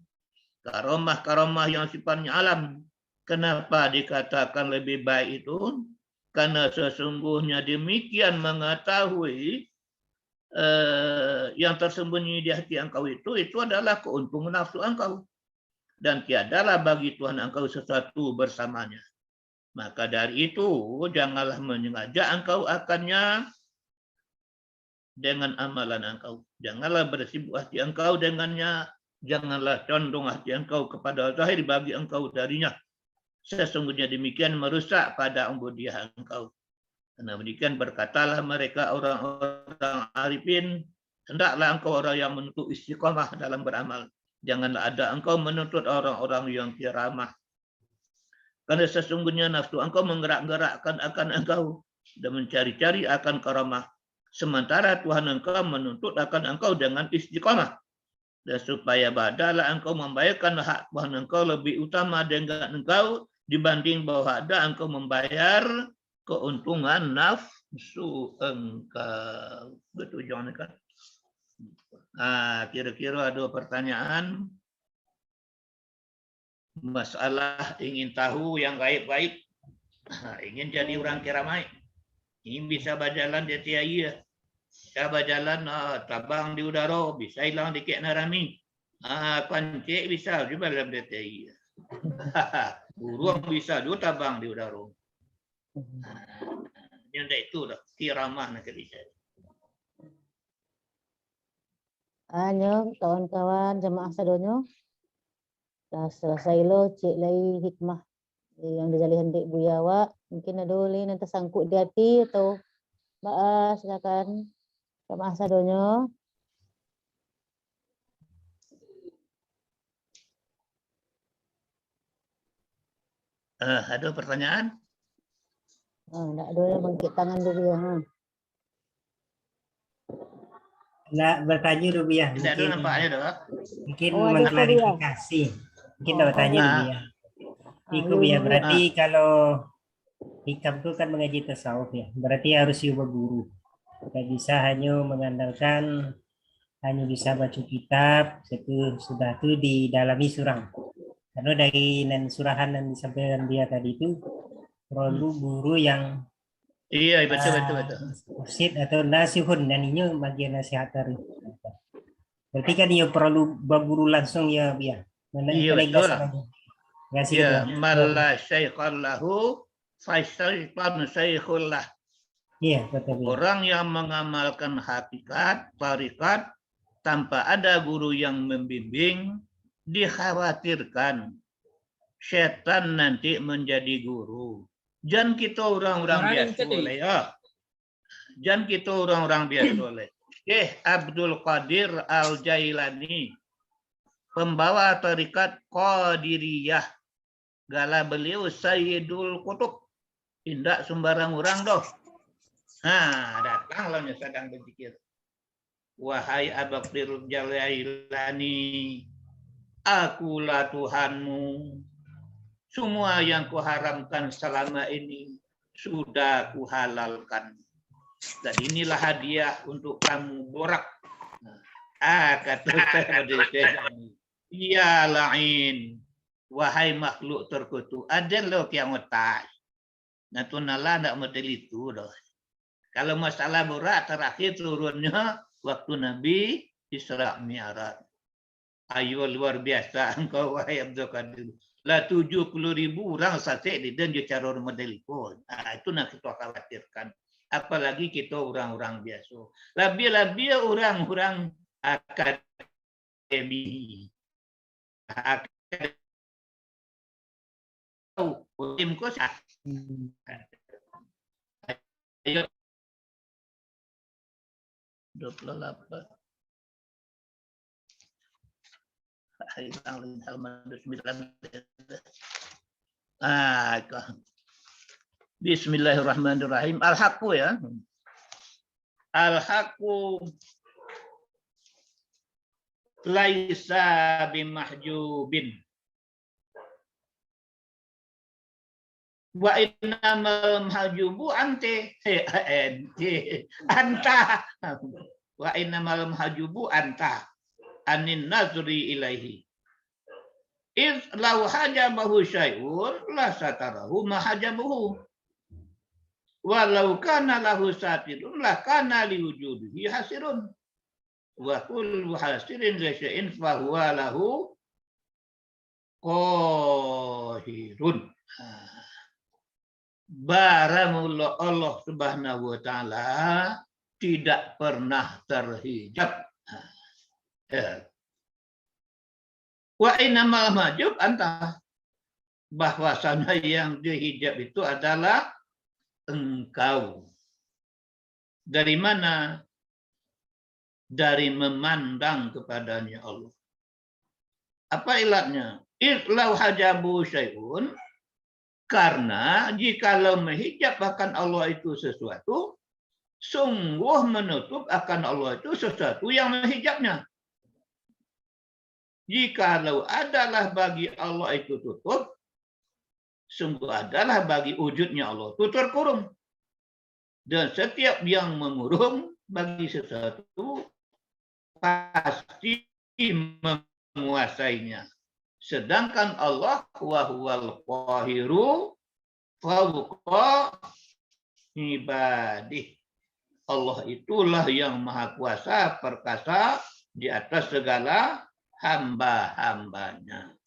Karomah-karomah yang sifatnya alam. Kenapa dikatakan lebih baik itu? Karena sesungguhnya demikian mengetahui yang tersembunyi di hati engkau itu adalah keuntungan nafsu engkau. Dan tiadalah bagi Tuhan engkau sesuatu bersamanya. Maka dari itu, janganlah menyengaja engkau akannya dengan amalan engkau. Janganlah bersibuk hati engkau dengannya. Janganlah condong hati engkau kepada zahir bagi engkau darinya. Sesungguhnya demikian merusak pada ubudiyah engkau. Karena demikian berkatalah mereka orang-orang arifin, hendaklah engkau orang yang menuntut istiqamah dalam beramal. Janganlah ada engkau menuntut orang-orang yang tiramah. Karena sesungguhnya nafsu engkau menggerak-gerakkan akan engkau dan mencari-cari akan karamah. Sementara Tuhan engkau menuntut akan engkau dengan istiqamah. Dan supaya badalah engkau membayarkan hak Tuhan engkau lebih utama dengan engkau dibanding bahwa ada engkau membayar keuntungan nafsu engkau. Betul jangan kan? Kira-kira ada pertanyaan? Masalah ingin tahu yang gaib-gaib. Ingin jadi orang keramai. Ingin bisa berjalan di tiaya. Bisa berjalan terbang di udara. Bisa hilang di kek narami. Kancik bisa juga dalam di tiaya. Burung bisa juga terbang di udara. Yang itu dah kiramah nak bisa. Kawan-kawan jemaah sadonyo. Dah selesai lo cik lai hikmah yang dijali hendak buya awak. Mungkin ada boleh nanti sangkut di hati atau silakan jemaah sadonyo. Ada pertanyaan? Tak ada yang bangkit tangan dulu ya. Nggak bertanya dulu ya, Tidak ada nampaknya dah. mungkin Oh, ada itu, mengklarifikasi. Mungkin Oh, dapat tanya oh. dulu ya. Iko ya, berarti kalau hikam itu kan mengaji tasawuf ya, berarti harus juga guru. Tidak bisa hanya mengandalkan hanya bisa baca kitab, itu sudah itu didalami surang. Karena dari surahan yang disampaikan dia tadi itu perlu guru yang Iya, betul. mursyid atau nasihun, dan ini bagian nasihat dari. Berarti kan dia perlu guru langsung ya, biar. Iya, betul. Ngasih Ya, itu. malla syaikhan lahu, fasyaitan syaikhullah. Iya, betul. Ya. Orang yang mengamalkan hakikat, tarikat, tanpa ada guru yang membimbing, dikhawatirkan setan nanti menjadi guru. Jangan kita orang-orang biasa oleh ya. Jangan kita orang-orang biasa oleh. Abdul Qadir Al-Jailani, pembawa tarikat Qadiriyah. Gala beliau Sayyidul Qutub. Tidak sembarang orang doh. Datanglah sedang berpikir. Wahai Abdul Jailani, akulah Tuhanmu. Semua yang kuharamkan selama ini sudah kuhalalkan. Dan inilah hadiah untuk kamu, Borak. Kata ya lain, wahai makhluk terkutuk, ada lo yang otak. Nah tunala tidak model itu loh. Kalau masalah Borak terakhir turunnya waktu Nabi Isra Mi'raj. Ayo luar biasa engkau wahai Abdul Qadir. Lah 70.000 orang saja dan cara model itu. Itu nak kita khawatirkan. Apalagi kita orang-orang biasa. Lebih-lebih orang-orang akademi. Tim kos. Ayo. 28. Bismillahirrahmanirrahim. Al-haqqu ya. Al-haqqu laisa bimahjubin. Wa innamal mahjubu ante. Anta. Wa innamal mahjubu anta. Anin nazri ilaihi. Iz law hajabahu syai'un la satarahu ma hajabahu. Walau kana lahu satirun la kana liwujudihi hasirun. Wa kullu hasirin li syai'in fa huwa lahu qahirun. Baramullah Allah Subhanahu wa taala tidak pernah terhijab. Wa innamal mahjub anta, bahwasanya yang dihijab itu adalah engkau. Dari mana? Dari memandang kepadanya Allah. Apa ilatnya? Itlau hajabu syai'un, karena jikalau menghijab akan Allah itu sesuatu, sungguh menutup akan Allah itu sesuatu yang menghijabnya. Jikalau adalah bagi Allah itu tutup, sungguh adalah bagi wujudnya Allah itu terkurung. Dan setiap yang mengurung bagi sesuatu pasti menguasainya. Sedangkan Allah wa huwal qahiru fawqa ibadih. Allah itulah yang maha kuasa perkasa di atas segala hamba-hambanya.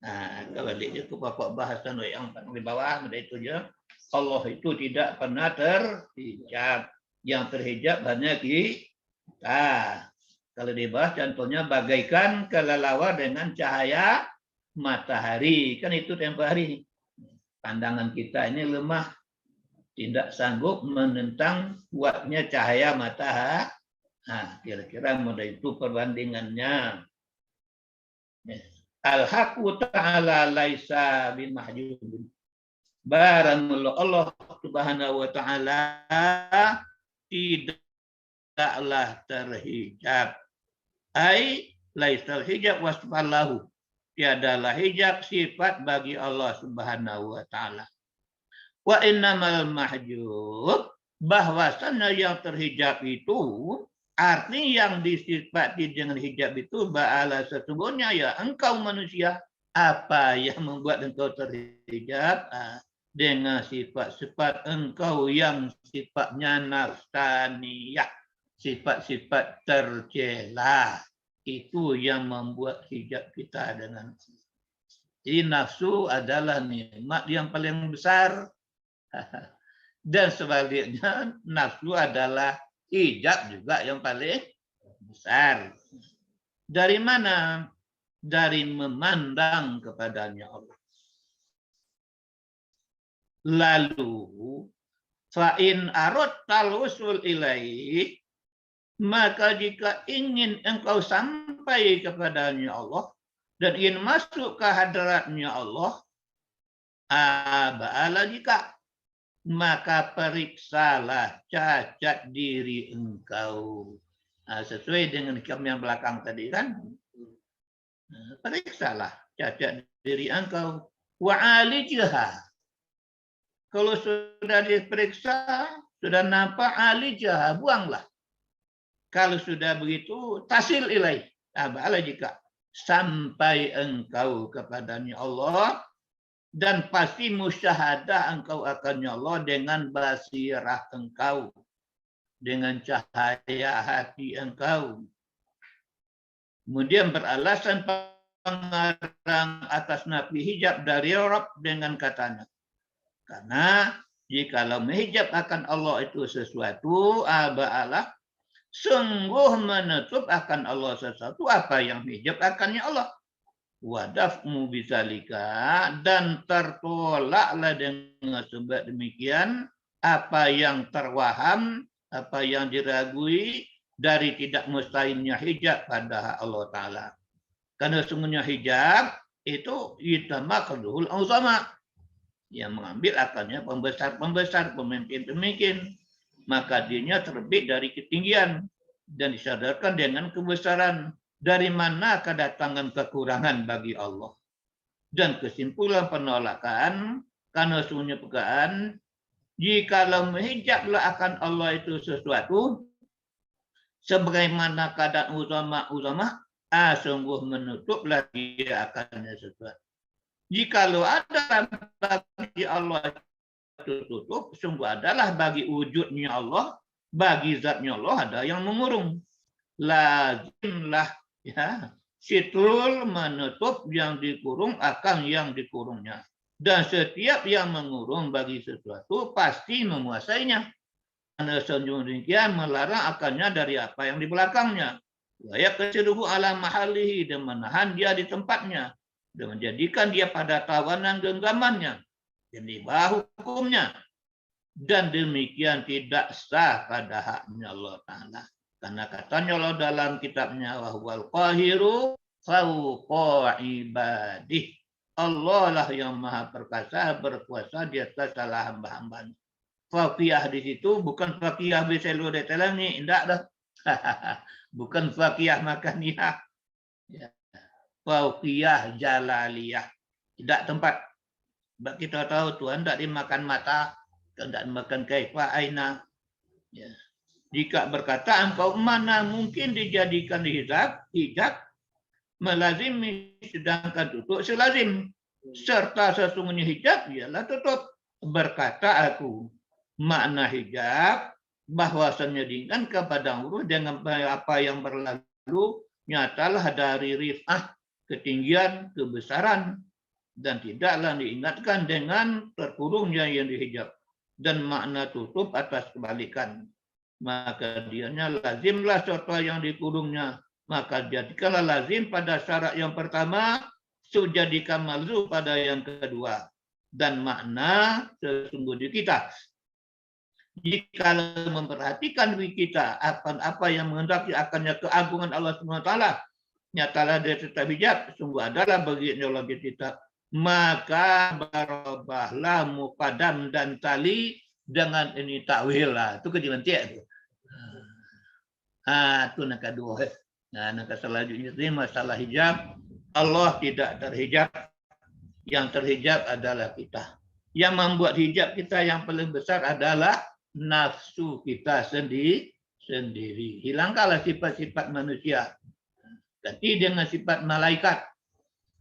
Nah, kembali itu pokok bahasan yang di bawah ada itu ya. Allah itu tidak pernah terhijab. Yang terhijab hanya kita. Kalau dibahas contohnya bagaikan kelelawar dengan cahaya matahari. Kan itu tempoh hari. Pandangan kita ini lemah. Tidak sanggup menentang kuatnya cahaya matahari. Nah, kira-kira model itu perbandingannya. Al-haqqu ta'ala laisa bimahjubin. Baramullah Allah Subhanahu wa taala tidak tidaklah terhijab. Ai laisal hijab wasfan lahu. Tiadalah hijab sifat bagi Allah Subhanahu wa taala. Wa innamal mahjub, bahwasanya yang terhijab itu arti yang disifati dengan hijab itu ba'ala sesungguhnya ya engkau manusia. Apa yang membuat engkau terhijab? Dengan sifat-sifat engkau yang sifatnya nafsaniyah, sifat-sifat tercela. Itu yang membuat hijab kita dengan. Jadi nafsu adalah nikmat yang paling besar. Dan sebaliknya nafsu adalah hijab juga yang paling besar. Dari mana? Dari memandang kepadanya Allah. Lalu fa'in aradtal usul ilaih, maka jika ingin engkau sampai kepadanya Allah dan ingin masuk ke hadratnya Allah, ba'ala jika, maka periksalah cacat diri engkau. Sesuai dengan kami yang belakang tadi kan, periksalah cacat diri engkau. Wa'alijha. Kalau sudah diperiksa, sudah nampak alijha, buanglah. Kalau sudah begitu, tasil ilaih. Ba'ala jika sampai engkau kepadanya Allah dan pasti musyahadah engkau akannya Allah dengan basirah engkau, dengan cahaya hati engkau. Kemudian beralasan pengarang atas nafi hijab dari Rabb dengan katanya. Karena jikalau menghijab akan Allah itu sesuatu, ba'ala sungguh menutup akan Allah sesuatu apa yang hijab akannya Allah. Wadafmu bisalika, dan tertolaklah dengan sebab demikian apa yang terwaham, apa yang diragui dari tidak mustahilnya hijab pada Allah Ta'ala. Karena sungguhnya hijab itu yitamakduhul uzama, yang mengambil akalnya pembesar-pembesar, pemimpin-pemimpin. Maka dirinya terbit dari ketinggian dan disadarkan dengan kebesaran. Dari mana kedatangan kekurangan bagi Allah. Dan kesimpulan penolakan, karena sungguhnya pekaan, jikalau menghijablah akan Allah itu sesuatu, sebagaimana keadaan ulama, sungguh menutuplah dia akannya sesuatu. Jikalau ada bagi Allah tertutup, sungguh adalah bagi wujudnya Allah, bagi zatnya Allah ada yang mengurung. Lazimlah ya, situl menutup yang dikurung akan yang dikurungnya. Dan setiap yang mengurung bagi sesuatu pasti menguasainya. Karena sejujurnya melarang akannya dari apa yang di belakangnya. Wa yaqsiruhu ala mahalihi, dan menahan dia di tempatnya. Dan menjadikan dia pada tawanan genggamannya. Dan di bawah hukumnya. Dan demikian tidak sah pada haknya Allah Ta'ala. Karena katanya Allah dalam kitabnya, wahwal qahiru fawqa ibadih. Allah lah yang maha perkasa, berkuasa di atas salah hamba-hambanya. Faqiyah di situ bukan faqiyah biselu de telani, tidak dah. Bukan faqiyah makaniyah. Ya. Faqiyah jalaliyah. Tidak tempat. Sebab kita tahu Tuhan tidak dimakan mata, tidak dimakan kaifa aina. Ya. Jika berkata engkau mana mungkin dijadikan hijab melazimi sedangkan tutup selazim. Serta sesungguhnya hijab ialah tutup. Berkata aku, makna hijab bahwasanya diingat kepada urus dengan apa yang berlalu nyatalah dari rif'ah, ketinggian, kebesaran, dan tidaklah diingatkan dengan terkurungnya yang dihijab, dan makna tutup atas kebalikan. Maka dianya lazimlah sesuatu yang dikurungnya, maka jadikanlah lazim pada syarat yang pertama, jadikan malzu pada yang kedua. Dan makna sesungguhnya kita, jika memperhatikan diri kita apa yang menghendaki akannya keagungan Allah SWT, nyatalah dia tetap hijab, sungguh adalah baginya Allah kita, maka berubahlah muqaddam dan tali dengan ini takwil lah. Itu kejilantiak itu. Itu nak kedua. Nak selanjutnya ini masalah hijab. Allah tidak terhijab. Yang terhijab adalah kita. Yang membuat hijab kita yang paling besar adalah nafsu kita sendiri. Hilangkanlah sifat-sifat manusia. Ganti dengan sifat malaikat.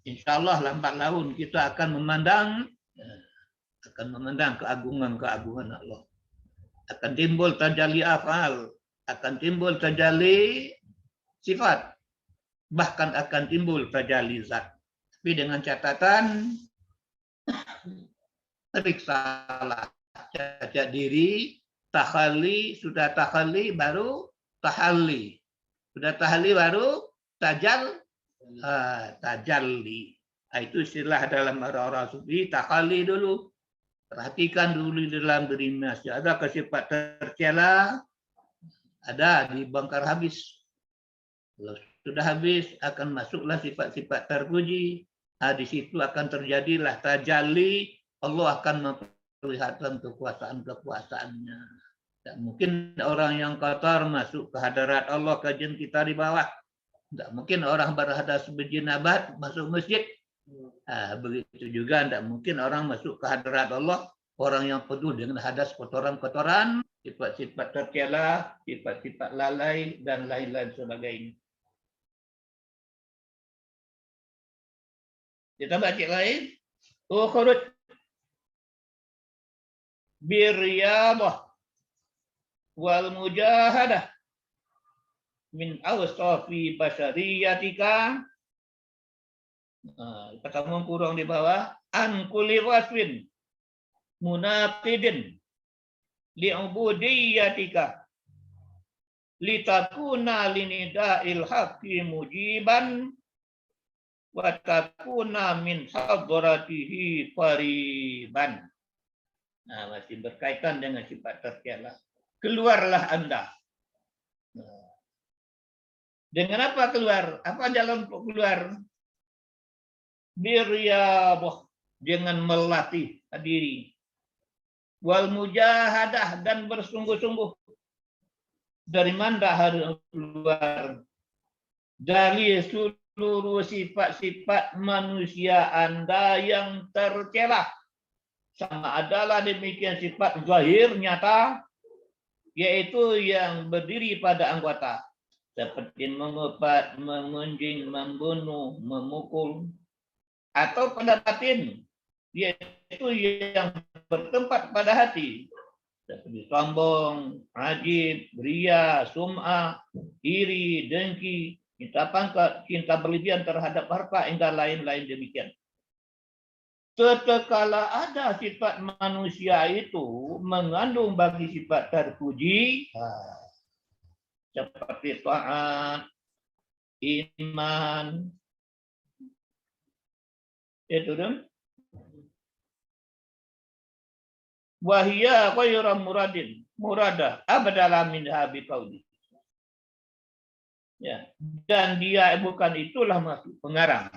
Insya Allah lambat laun kita akan memandang keagungan Allah. Akan timbul tajalli afal, akan timbul tajalli sifat, bahkan akan timbul tajalli zat. Tapi dengan catatan periksalah cacat diri, tahalli, sudah tahalli baru tahalli. Sudah tahalli baru tajalli. Itu istilah dalam orang-orang sufi, tahalli dulu. Perhatikan dulu di dalam diri masih ada sifat tercela, ada dibongkar habis. Kalau sudah habis akan masuklah sifat-sifat terpuji. Di situ akan terjadilah tajalli. Allah akan memperlihatkan kekuasaan-kekuasaannya. Tak mungkin orang yang kotor masuk ke hadarat Allah, kajian kita di bawah. Tak mungkin orang berhadas berjinabat masuk masjid. Begitu juga tidak mungkin orang masuk ke hadirat Allah, orang yang penuh dengan hadas kotoran-kotoran, sifat-sifat tercela, sifat-sifat lalai, dan lain-lain sebagainya. Kita baca lain. Ukhrud birriyadhah wal mujahadah min awsafi basyariyatika. Pertama kurang di bawah an kulli wasfin munaqidin li'ubudiyatika litakuna linida'il haqqi mujiban wa takuna min hadratihi qariban. Masih berkaitan dengan sifat tercela. Keluarlah Anda. Dengan apa keluar? Apa jalan untuk keluar? Biryabah, dengan melatih diri. Wal mujahadah, dan bersungguh-sungguh. Dari mana harus keluar? Dari seluruh sifat-sifat manusia Anda yang tercela. Sama adalah demikian sifat zahir nyata, yaitu yang berdiri pada anggota. Seperti mengepat, mengunjing, membunuh, memukul. Atau pada batin, yaitu yang bertempat pada hati, seperti sombong, ajib, ria, sum'ah, iri, dengki, cinta pangkat, cinta berlebihan terhadap harta, hingga lain-lain demikian. Tatkala ada sifat manusia itu mengandung bagi sifat terpuji, seperti taat, iman, itu dong. Wahia ghairu muradah abdala min habi qauli. Ya, dan dia bukan itulah maksud pengarang.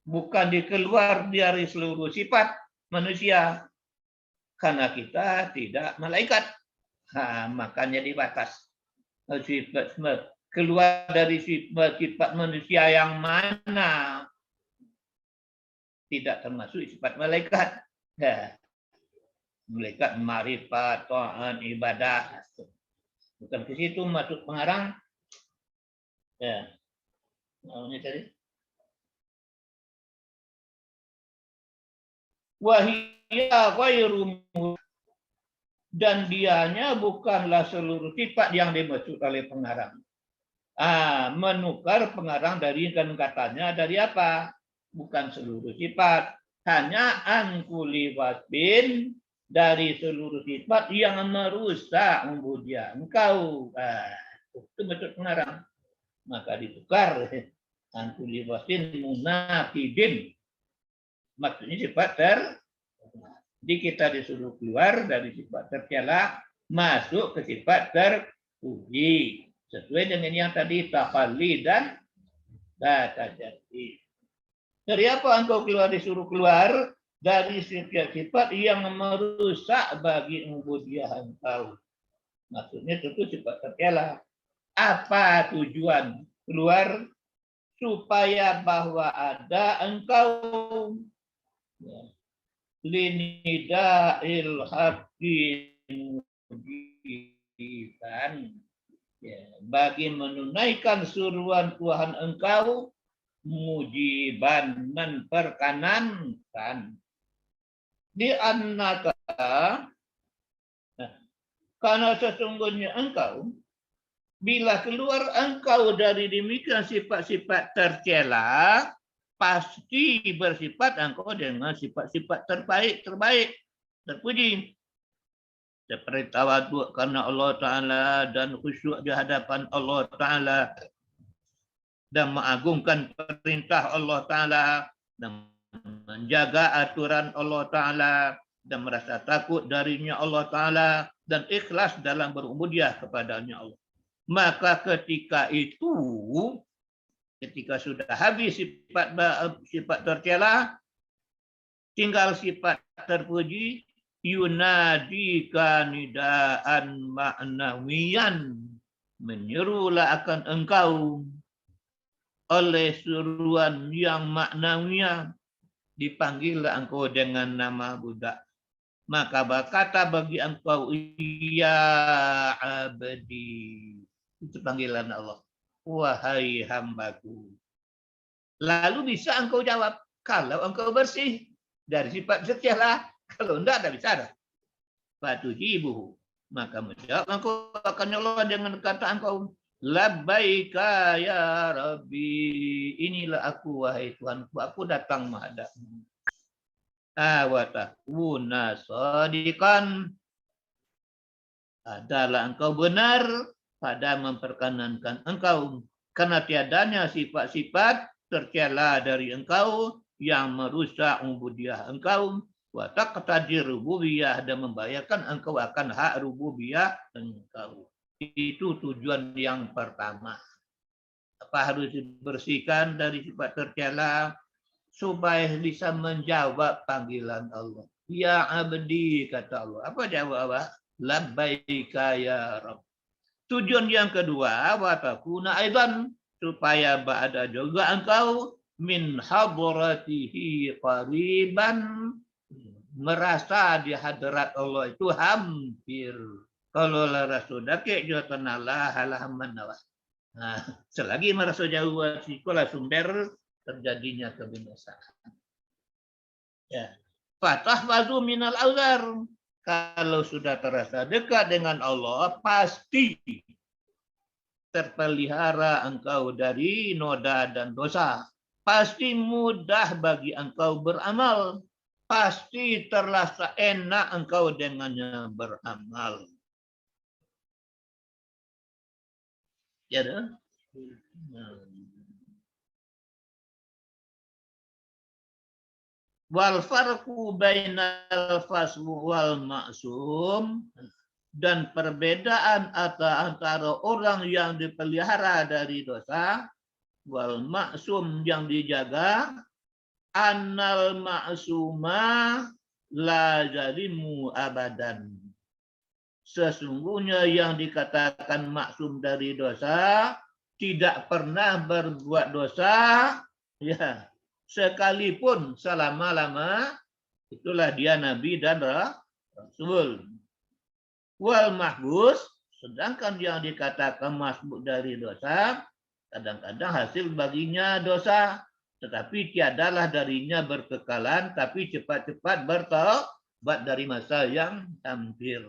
Bukan dikeluar dari seluruh sifat manusia. Karena kita tidak malaikat. Makanya dibatas. Sifat keluar dari sifat manusia yang mana tidak termasuk sifat malaikat. Malaikat marifat, ta'an, ibadah. Bukan ke situ masuk pengarang. Ya. Ini tadi. Wahia ghairu, dan dianya bukanlah seluruh sifat yang dimaksud oleh pengarang. Menukar pengarang dari katanya dari apa? Bukan seluruh sifat, hanya angkuli wasbin, dari seluruh sifat yang merusak ubudiyah engkau. Itu maksud pengarang. Maka ditukar angkuli wasbin munafidin. Maksudnya sifat jadi kita disuruh keluar dari sifat tercela masuk ke sifat terpuji sesuai dengan yang tadi tahalli dan tajalli. Dari apa engkau disuruh keluar? Dari sifat-sifat yang merusak bagi ubudiyah engkau. Maksudnya tentu sifat tercela. Apa tujuan keluar? Supaya bahwa ada engkau linida'il haqqi mujiban, bagi menunaikan suruhan Tuhan engkau, mujiban, memperkenankan. Di annaka, karena sesungguhnya engkau, bila keluar engkau dari demikian sifat-sifat tercela, pasti bersifat engkau dengan sifat-sifat terbaik, terpuji. Seperti tawaduk karena Allah Ta'ala dan khusyuk di hadapan Allah Ta'ala dan mengagungkan perintah Allah Ta'ala dan menjaga aturan Allah Ta'ala dan merasa takut darinya Allah Ta'ala dan ikhlas dalam berubudiah kepadanya Allah. Maka ketika itu, ketika sudah habis sifat tercela, tinggal sifat terpuji, yunadika nidaan ma'nawiyan, menyerulah akan engkau oleh seruan yang maknawiyah, dipanggillah engkau dengan nama budak. Maka berkata bagi engkau, ya abdi. Itu panggilan Allah. Wahai hambaku. Lalu bisa engkau jawab, kalau engkau bersih dari sifat tercela. Kalau tidak bisa. Fatujibuhu. Maka menjawab engkau akan Allah dengan kata engkau, labbaika ya Rabbi. Inilah aku, wahai Tuhanku. Aku datang menghadapmu. Awatahuna sadiqan. Adalah engkau benar pada memperkenankan engkau. Karena tiadanya sifat-sifat tercela dari engkau yang merusak ubudiyah engkau. Wa taqtadir rububiyah, dan membayarkan engkau akan hak rububiyah engkau. Itu tujuan yang pertama. Apa harus dibersihkan dari sifat tercela supaya bisa menjawab panggilan Allah. Ya abdi, kata Allah. Apa jawab Allah? Labbaika ya Rabb. Tujuan yang kedua, wa takuna aidan, supaya ba'da juga engkau min hadratihi qariban, merasa di hadirat Allah itu hampir. Kalau lara sudah ke jawatan Allah halaman nawah. Nah, selagi merasa jauh sekolah sumber terjadinya kebinasaan. Ya. Fatahfazu minal auzar. Kalau sudah terasa dekat dengan Allah, pasti terpelihara engkau dari noda dan dosa. Pasti mudah bagi engkau beramal. Pasti terasa enak engkau dengannya beramal. Ya dah? Wal farqu bainal fasl wal ma'sum, dan perbedaan antara orang yang dipelihara dari dosa wal ma'sum yang dijaga, annal ma'suma la zalimu abadan. Sesungguhnya yang dikatakan maksum dari dosa tidak pernah berbuat dosa, ya, sekalipun selama-lama. Itulah dia Nabi dan Rasul. Wal mahbus, sedangkan yang dikatakan masbuk dari dosa, kadang-kadang hasil baginya dosa, tetapi tiadalah darinya berkekalan, tapi cepat-cepat bertaubat dari masa yang hampir.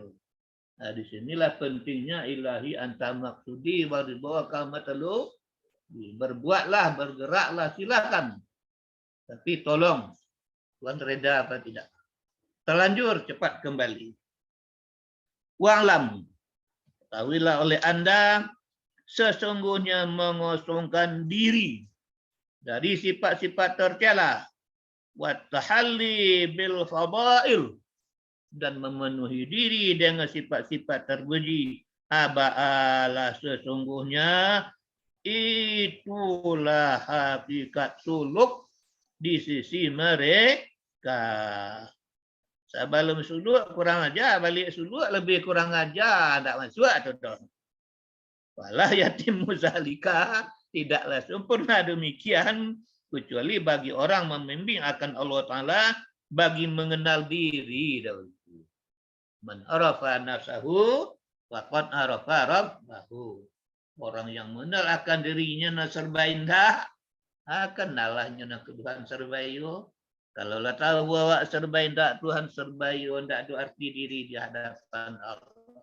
Nah, disinilah pentingnya ilahi anta maksudi waribawa kamatelu. Berbuatlah, bergeraklah, silakan. Tapi tolong, Tuhan reda apa tidak. Terlanjur cepat kembali. Wa'lam, ketahuilah oleh Anda, sesungguhnya mengosongkan diri dari sifat-sifat tercela, wa tahalli bil fadail, dan memenuhi diri dengan sifat-sifat terpuji, aba'ala, sesungguhnya itulah hakikat suluk di sisi mereka. Sebelum suluk kurang ajar, balik suluk lebih kurang ajar, tak masuk atau tak. Wala yatimmu zalika, tidaklah sempurna demikian kecuali bagi orang membimbing akan Allah Ta'ala, bagi mengenal diri dahulu. Man arafa nafsahu faqad arafa rabbahu. Orang yang mengenal akan dirinya na serba indah, akan nalahnya na Tuhan serba iyo. Kalau lah tahu bahwa serba indah Tuhan serba iyo, ndak ada arti diri di hadapan Allah.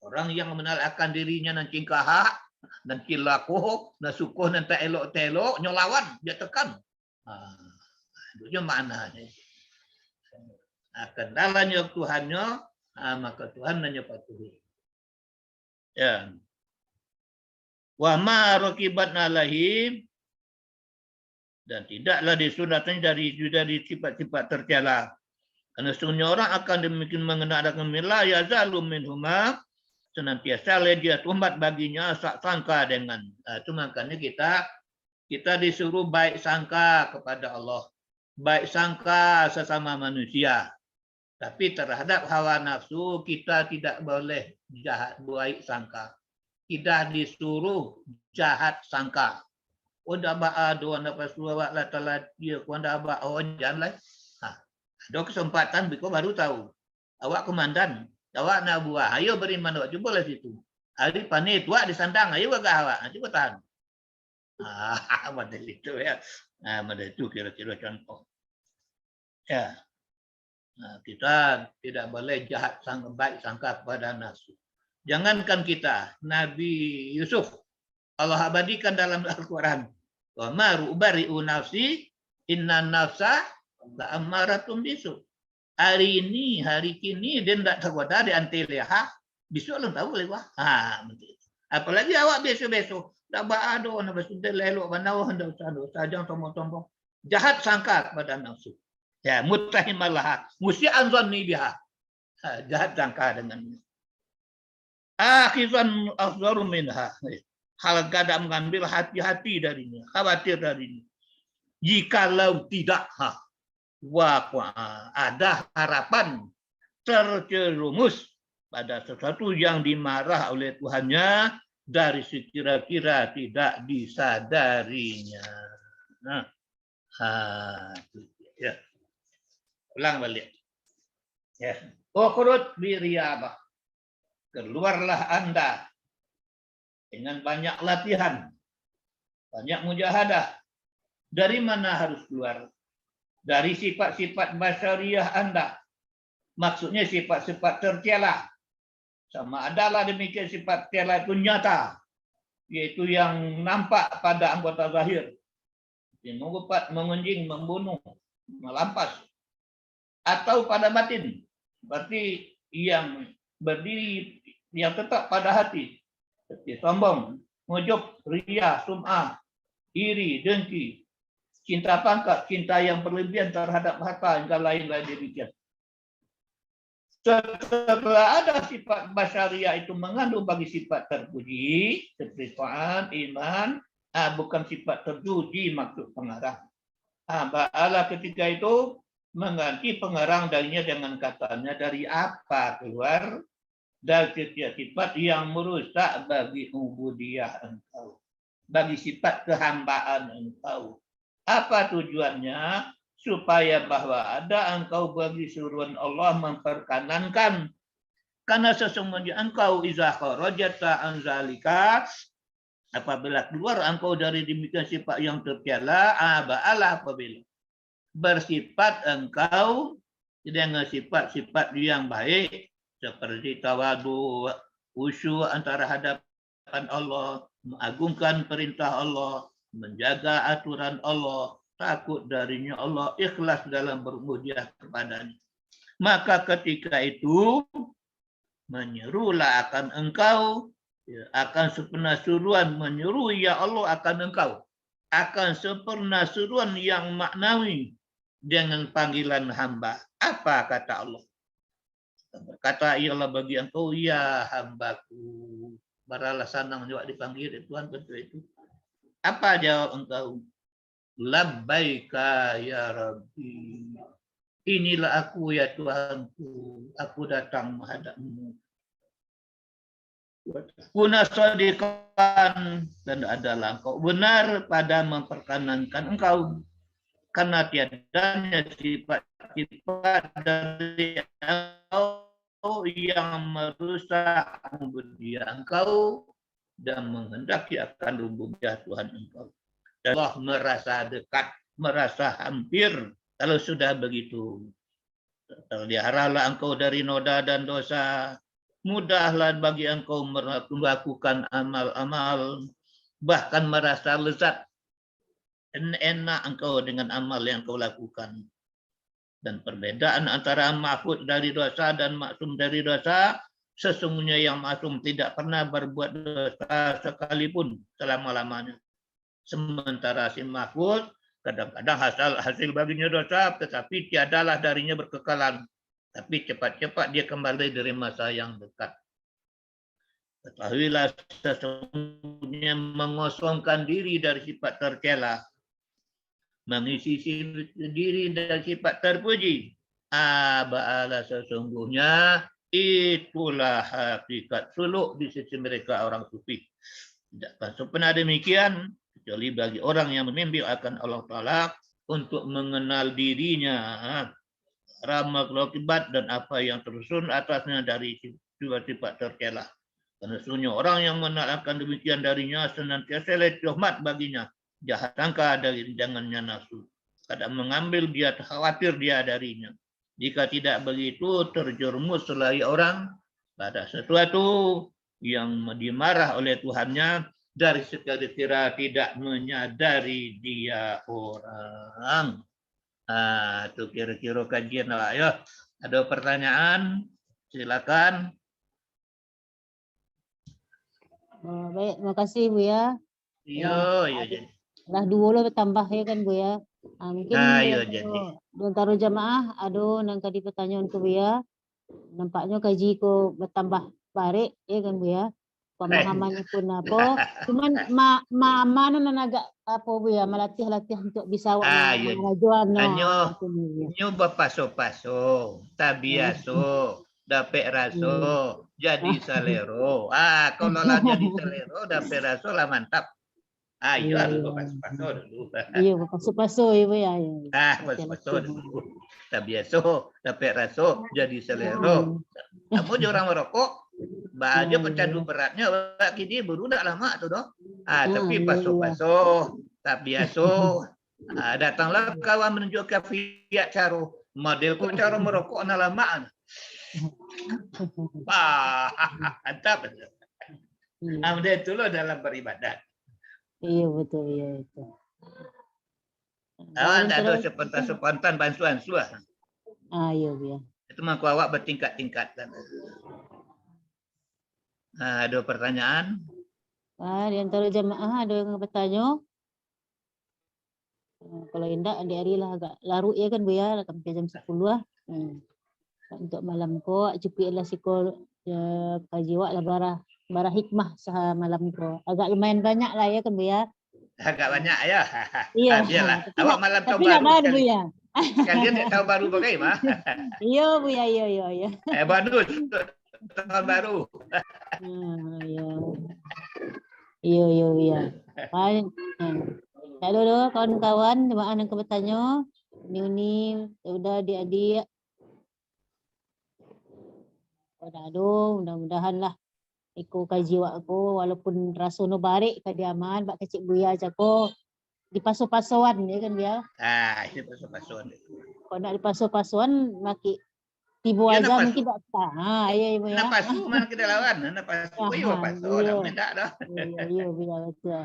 Orang yang mengenal akan dirinya nan cingkah, nan kilaku, nan sukuh, nan tak elok-telok, nyolawan, dia tekan. Itu maknanya. Kendalanya Tuhannya, maka Tuhan hanya patuhi. Ya. Wa ma raqibatna lahim, dan tidaklah disunatkan dari sifat-sifat tercela. Karena sesungguhnya orang akan demikian mengenal akan la yazalu minhuma, senantiasa dia tumbat baginya sangka dengan. Itu makanya kita disuruh baik sangka kepada Allah, baik sangka sesama manusia. Tapi terhadap hawa nafsu kita tidak boleh jahat baik sangka. Kita disuruh jahat sangka. Oh dah doa nafas awak lah telah dia kuanda ba janganlah. Ada kesempatan biko baru tahu. Awak komandan, awak nak buah, ayo beriman awak cubalah situ. Hari panit awak disandang, ayo gagah awak, cuba tahan. Model itu ya. Model itu kira-kira contoh. Ya. Kita tidak boleh jahat baik sangka kepada nafsu. Jangankan kita, Nabi Yusuf Allah abadikan dalam Al-Quran. Wa ma ubari'u nafsi inna nafsa la'ammaratun bisu. Hari kini dia tidak tergoda di anteleha, besok lu tahu boleh wah. Apalagi awak besok-besok tak berado na bersudah lelok banawah hendak usah tombong-tombong. Jahat sangka kepada nafsu. Ya, mutahimalah, musi'an zanni biha. Jahat sangka dengannya. Akhizan afdaru minha. Hal kada mengambil hati-hati darinya, khawatir darinya. Jikalau tidak ada harapan terjerumus pada sesuatu yang dimarah oleh Tuhannya dari sekira-kira tidak disadarinya. Ya. Ulang balik. Ya. Ukhrud bi riyabah. Keluarlah Anda dengan banyak latihan, banyak mujahadah. Dari mana harus keluar? Dari sifat-sifat basyariah Anda. Maksudnya sifat-sifat tercela. Sama adalah demikian sifat tercela itu nyata, yaitu yang nampak pada anggota zahir. Mengupat, mengunjing, membunuh, melampas. Atau pada batin, berarti yang berdiri, yang tetap pada hati, seperti sombong, mujub, riya, sum'ah, iri, dengki, cinta pangkat, cinta yang berlebihan terhadap harta, hingga lain-lain demikian. Setelah ada sifat basyariah itu mengandung bagi sifat terpuji, seperti ta'at, iman, bukan sifat terpuji maksud pengarang. Ba'ala ketika itu mengganti pengarang darinya dengan katanya dari apa keluar? Dari setiap sifat yang merusak bagi ubudiyah engkau, bagi sifat kehambaan engkau. Apa tujuannya? Supaya bahwa ada engkau bagi suruhan Allah memperkenankan. Karena sesungguhnya engkau iza kharajata an zalika, apabila keluar engkau dari demikian sifat yang tercela, ba'ala apabila bersifat engkau dengan sifat-sifat yang baik seperti tawadu, khusyuk antara hadapan Allah, mengagungkan perintah Allah, menjaga aturan Allah, takut darinya Allah, ikhlas dalam berubudiah kepadanya. Maka ketika itu menyerulah akan engkau, akan sempurna suruhan menyeru ya Allah akan engkau, akan sempurna suruhan yang maknawi dengan panggilan hamba. Apa kata Allah? Berkata ialah bagi engkau ya hambaku. Baralah sanang juga dipanggil Tuhan tentu itu. Apa jawab engkau? Labbaika ya Rabbi. Inilah aku ya Tuhanku. Aku datang menghadapmu. Kuna sadiqan, dan adalah engkau benar pada memperkenankan engkau, karena tiadanya sifat-sifat dari engkau yang merusak budaya engkau dan menghendaki akan rububiyah Tuhan engkau. Allah merasa dekat, merasa hampir. Kalau sudah begitu, terpeliharalah engkau dari noda dan dosa. Mudahlah bagi engkau melakukan amal-amal, bahkan merasa lezat dan enak engkau dengan amal yang kau lakukan. Dan perbedaan antara mahfud dari dosa dan maksum dari dosa, sesungguhnya yang maksum tidak pernah berbuat dosa sekalipun selama-lamanya. Sementara si mahfud kadang-kadang hasil baginya dosa, tetapi tiadalah darinya berkekalan. Tapi cepat-cepat dia kembali dari masa yang dekat. Ketahuilah sesungguhnya mengosongkan diri dari sifat tercela, mengisi diri dari sifat terpuji. Ba'ala sesungguhnya itulah hakikat suluk di sisi mereka orang sufi. Tidak pernah demikian kecuali bagi orang yang memimpi akan Allah Ta'ala untuk mengenal dirinya, ramah akibat dan apa yang tersusun atasnya dari sifat-sifat tercela. Karena sesungguhnya orang yang mengenalkan demikian darinya senantiasa rahmat baginya, jahat sangka dari jangannya nafsu. Kadang mengambil dia, khawatir dia darinya. Jika tidak begitu, terjerumus selai orang pada sesuatu yang dimarah oleh Tuhannya dari sekira tidak menyadari dia orang. Itu kira-kira kajian lah. Ayo, ada pertanyaan? Silakan. Baik, terima kasih Bu ya. Iya. Dah dua lo tambah ya kan Bu ya. Mungkin di antara jamaah ada yang tadi pertanyaan ke Bu ya. Nampaknya kaji ko bertambah barik ya kan Bu ya. Pemahamannya pun apa. Cuman mana agak apa Bu ya, melatih untuk bisa mengajuan. Nyo berpaso-paso, tabiaso, dapet raso, jadi salero. Kalau lah jadi salero, dapet raso lah mantap. Iya, harus berpaso-paso dulu. Iya, berpaso-paso ya Bu ya. Berpaso dulu. Tabiaso, dapet raso, jadi salero. Kamu orang merokok, baju pecandu beratnya, kini baru tak lama tu doh. Tapi paso-paso, tabiaso. Datanglah kawan menunjukkan fiat cara model kok cara merokok na lama. Mantap. Amde itu loh dalam beribadat. Iya betul ya itu. Ada sepontan bantuan suah. Iya ya. Itu mah awak bertingkat-tingkat. Ada pertanyaan? Di antara jamaah ada yang bertanya. Kalau indah adik-adik lah agak larut ya kan Bu ya, sampai jam 10 lah. Untuk malam ko cukup lah siko kaji wak lah bara hikmah sah malam ko. Agak lumayan banyak lah ya kan Bu ya. Agak banyak ya. Iya. Biarlah. Awak malam tahun baru sekali. Bu ya. Kalian tak tahu baru bagaimana? Iya Bu ya, iya. Bagus. Tahun baru. Iya. Halo kawan-kawan, jemaah yang bertanya. Ini udah adik-adik. Mudah-mudahan lah ikut kaji aku walaupun rasa no barik kadiaman bak kecik buya jako di paso-pasoan ya kan dia. Ini paso-pasoan. Kalau nak di paso-pasoan maki tibu aja mungkin tak sah. Iya Ibu ya. Nak pasu mana kita lawan? Nak pasu yo pasu dah mendak dah. Iya biar betul.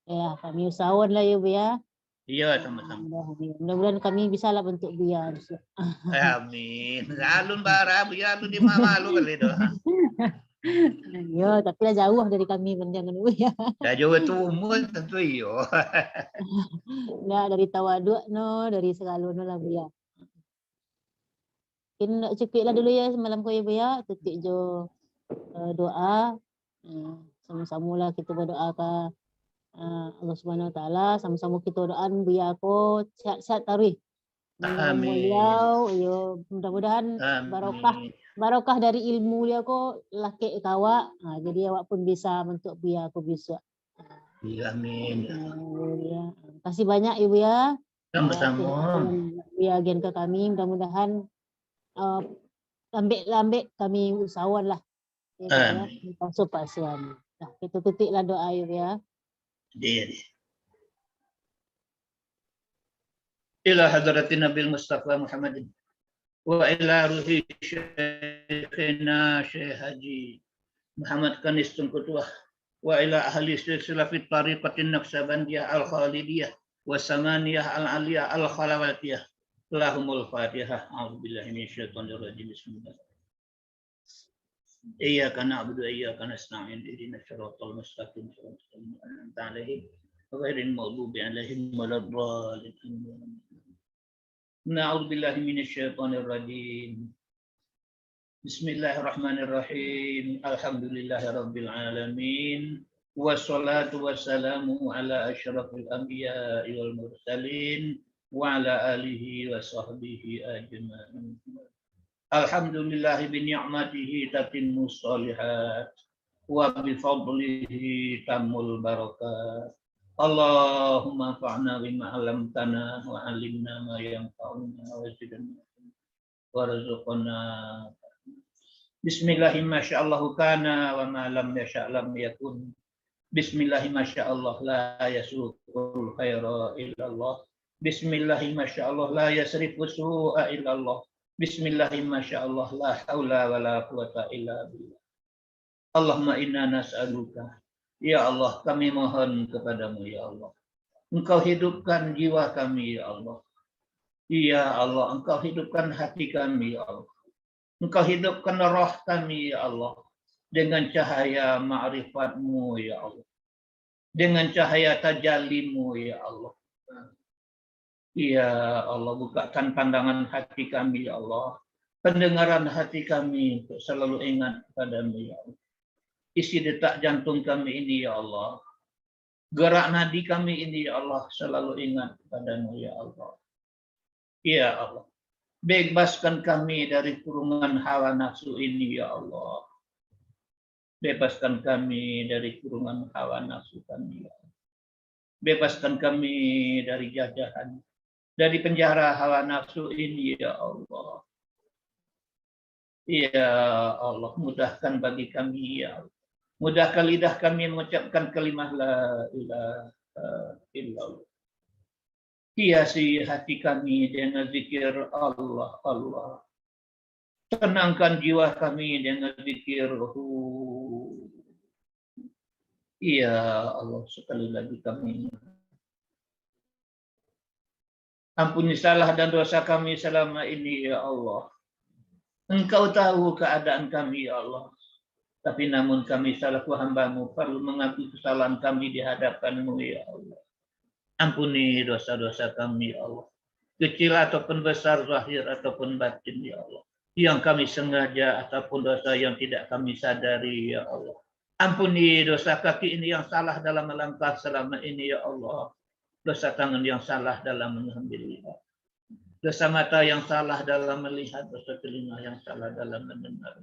Ya, kami usahawan lah ya Bu ya. Iya, sama-sama. Mudah-mudahan kami bisa lah bentuk biar. Amin. Alun bara biar alun di mama lu kali doh. Ya, tapi lah jauh dari kami jangan Bu ya. Dah jauh tu umur tentu iyo. Nggak dari tawaduk dari segala lah Bu ya. Mungkin nak cukup lah dulu ya semalam ko ya Bu ya. Tutup jo doa. Sama-sama lah kita berdoa ke Allah Subhanahu Wa Taala, sama-sama kita doakan buya aku sehat-sehat taruh. Amin. Mudah-mudahan barokah barokah dari ilmu dia kok laki kawa. Jadi awak pun bisa bentuk biar aku bisa. Iya, amin. Ya. Kasih banyak Ibu ya. Sama-sama. Biar agen ke kami, mudah-mudahan lambek kami usahawan lah. Ya, masuk pasian. Nah, kita titik lah doa Ibu ya. Iya. Ila hadratin Nabil Mustafa Muhammadin wa ila ruhi syekhina Syekh Haji Muhammad Kanis Tungkutuah wa ila ahli silsilah fit tariqatin Naqsabandiyah al-Khalidiyah wa samaniyah al-aliyah al-khalawatiyah. Lahumul Fatihah. A'udzubillahi minasyaitonir rajim. Bismillah. Iyyaka na'budu wa iyyaka nasta'in. Ihdinas siratal mustaqim. Siratal ladzina an'amta 'alaihim ghairil maghdubi 'alaihim waladdallin. Na'udzubillahi minasyaitonir rajim. Bismillahirrahmanirrahim. Alhamdulillahirabbil alamin. Wassalatu wassalamu ala asyrafil anbiya'i wal mursalin wa ala alihi wa sahbihi ajma'in. Alhamdulillahi bi ni'matihi tatimmu shalihat wa bi fadlihi tammul barakat. Allahumma anfa'na bima 'allamtana wa 'allimna ma yanfa'una wa zidna warzuqna. Bismillahi masyaallahu kana wa ma lam yasha' lam yakun. Bismillahi masyaallah la yasuqul khaira illallah. Bismillahi masyaallah la yasrifu su'a illallah. Bismillahi masyaallah la haula wa la quwata illa billah. Allahumma inna nas'aluka. Ya Allah, kami mohon kepadamu ya Allah. Engkau hidupkan jiwa kami ya Allah. Ya Allah, Engkau hidupkan hati kami ya Allah. Engkau hidupkan roh kami ya Allah. Dengan cahaya ma'rifatmu ya Allah. Dengan cahaya tajallimu ya Allah. Ya Allah, bukakan pandangan hati kami ya Allah. Pendengaran hati kami untuk selalu ingat kepadamu ya Allah. Isi detak jantung kami ini ya Allah. Gerak nadi kami ini ya Allah selalu ingat kepadamu ya Allah. Ya Allah. Bebaskan kami dari kurungan hawa nafsu ini ya Allah. Bebaskan kami dari kurungan hawa nafsu kami ya Allah. Bebaskan kami dari jajahan, dari penjara hawa nafsu ini ya Allah. Ya Allah, mudahkan bagi kami ya Allah. Mudahkan lidah kami mengucapkan kalimat la ilaha illallah. Hiasi hati kami dengan zikir Allah, Allah. Tenangkan jiwa kami dengan zikir-Hu. Ya Allah, sekali lagi kami. Ampuni salah dan dosa kami selama ini ya Allah. Engkau tahu keadaan kami ya Allah. Tapi namun kami selaku hamba-Mu perlu mengakui kesalahan kami di hadapan-Mu ya Allah. Ampuni dosa-dosa kami ya Allah. Kecil ataupun besar, zahir ataupun batin ya Allah. Yang kami sengaja ataupun dosa yang tidak kami sadari ya Allah. Ampuni dosa kaki ini yang salah dalam melangkah selama ini ya Allah. Dosa tangan yang salah dalam mengambil lihat. Dosa mata yang salah dalam melihat. Dosa telinga yang salah dalam mendengar.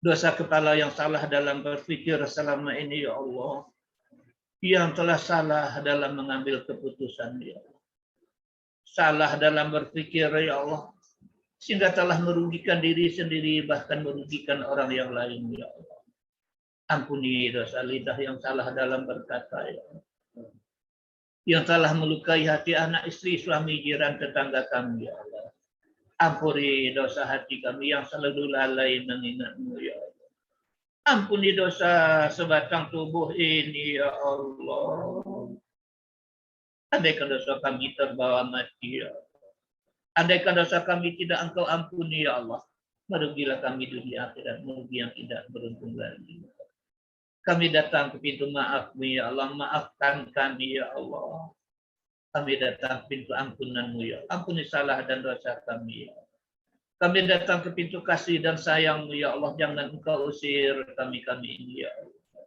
Dosa kepala yang salah dalam berpikir selama ini ya Allah. Yang telah salah dalam mengambil keputusan ya Allah. Salah dalam berpikir ya Allah. Sehingga telah merugikan diri sendiri bahkan merugikan orang yang lain ya Allah. Ampuni dosa lidah yang salah dalam berkata ya Allah. Yang telah melukai hati anak, istri, suami, jiran, tetangga kami ya Allah. Ampuni dosa hati kami yang selalu lalai mengingat-Mu ya Allah. Ampuni dosa sebatang tubuh ini ya Allah. Andaikan dosa kami terbawa mati ya Allah. Andaikan dosa kami tidak Engkau ampuni ya Allah. Merugilah kami dunia akhirat, merugi yang tidak beruntung lagi. Kami datang ke pintu maaf-Mu ya Allah. Maafkan kami ya Allah. Kami datang ke pintu ampunan-Mu ya. Ampuni salah dan dosa kami ya. Kami datang ke pintu kasih dan sayang-Mu ya Allah. Jangan Engkau usir kami-kami ini ya Allah.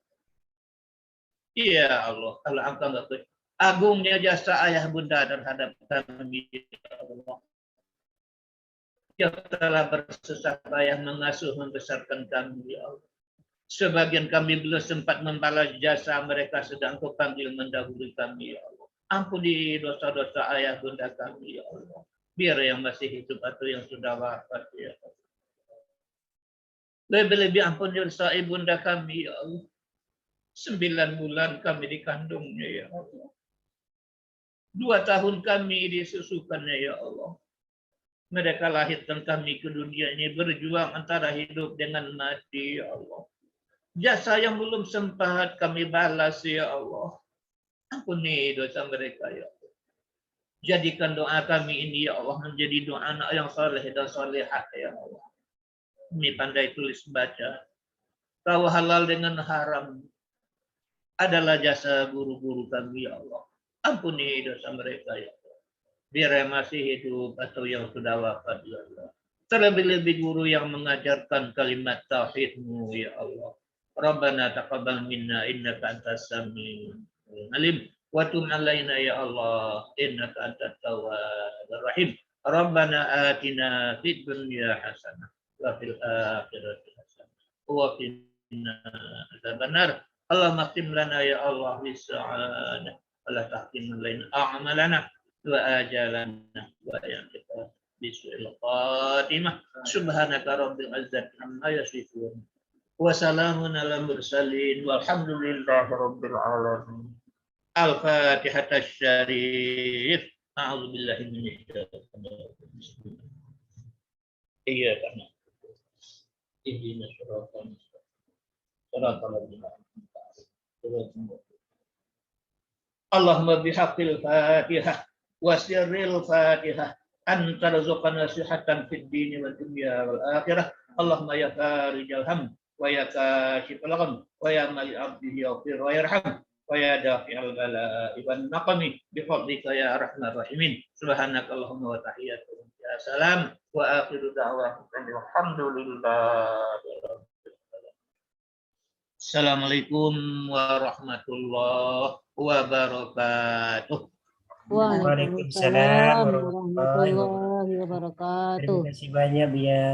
Ya Allah. Kalau Engkau enggak agungnya jasa ayah bunda terhadap kami ya Allah. yang telah bersusah payah mengasuh membesarkan kami, ya Allah. Sebagian kami belum sempat membalas jasa mereka, sedang Kau panggil mendahului kami, ya Allah. Ampuni dosa-dosa ayah bunda kami, ya Allah. Biar yang masih hidup atau yang sudah wafat, ya Allah. Lebih-lebih ampuni dosa ibunda kami, ya Allah. 9 bulan kami dikandungnya, ya Allah. 2 tahun kami disusukannya, ya Allah. Mereka lahirkan kami ke dunia ini berjuang antara hidup dengan mati, ya Allah. Jasa yang belum sempat kami balas, ya Allah. Ampuni dosa mereka, ya Allah. Jadikan doa kami ini, ya Allah, menjadi doa anak yang saleh dan salehah, ya Allah. Kami pandai tulis baca. Tahu halal dengan haram adalah jasa guru-guru kami, ya Allah. Ampuni dosa mereka, ya Allah. Biar yang masih hidup atau yang sudah wafat, ya Allah. Terlebih-lebih guru yang mengajarkan kalimat tauhid-Mu, ya Allah. Rabbana taqabbal minna innaka antas samiul alim wa tub alaina ya Allah innaka antat tawwabur rahim. Rabbana atina fid dunya hasanah wa fil akhirati hasanah wa qina adzabannar. Allahumma khtim lana ya Allah bisa'adah wa la tahtim lana a'malana wa ajalana wa yaqita bisu'il khatimah. Subhanaka rabbil izzati amma yasifun. Wassalamun ala mursalin walhamdulillahi rabbil alamin. Al-Fatihah Syarif. A'udzu billahi minasyaitonir rajim. Iya karena ihdinas siratal mustaqim. Siratal ladzina an'amta 'alaihim. Allahumma bihaqqil Fatihah wa sirril Fatihah anta rzuqna sihatan fid din wad dunya wal akhirah. Allahumma ya farijal ham wa ya kashifal gham wa ya mali abdihi yaghfir wa yarham wa ya dafi'al bala'i wan naqmi bi fadlika ya arhamar rahimin. Subhanakallahumma wa tahiyyatuhum ya salam wa akhiru da'wahum alhamdulillahi rabbil alamin. Assalamualaikum warahmatullahi wabarakatuh. Waalaikumsalam warahmatullahi wabarakatuh. Terima kasih banyak, Bia.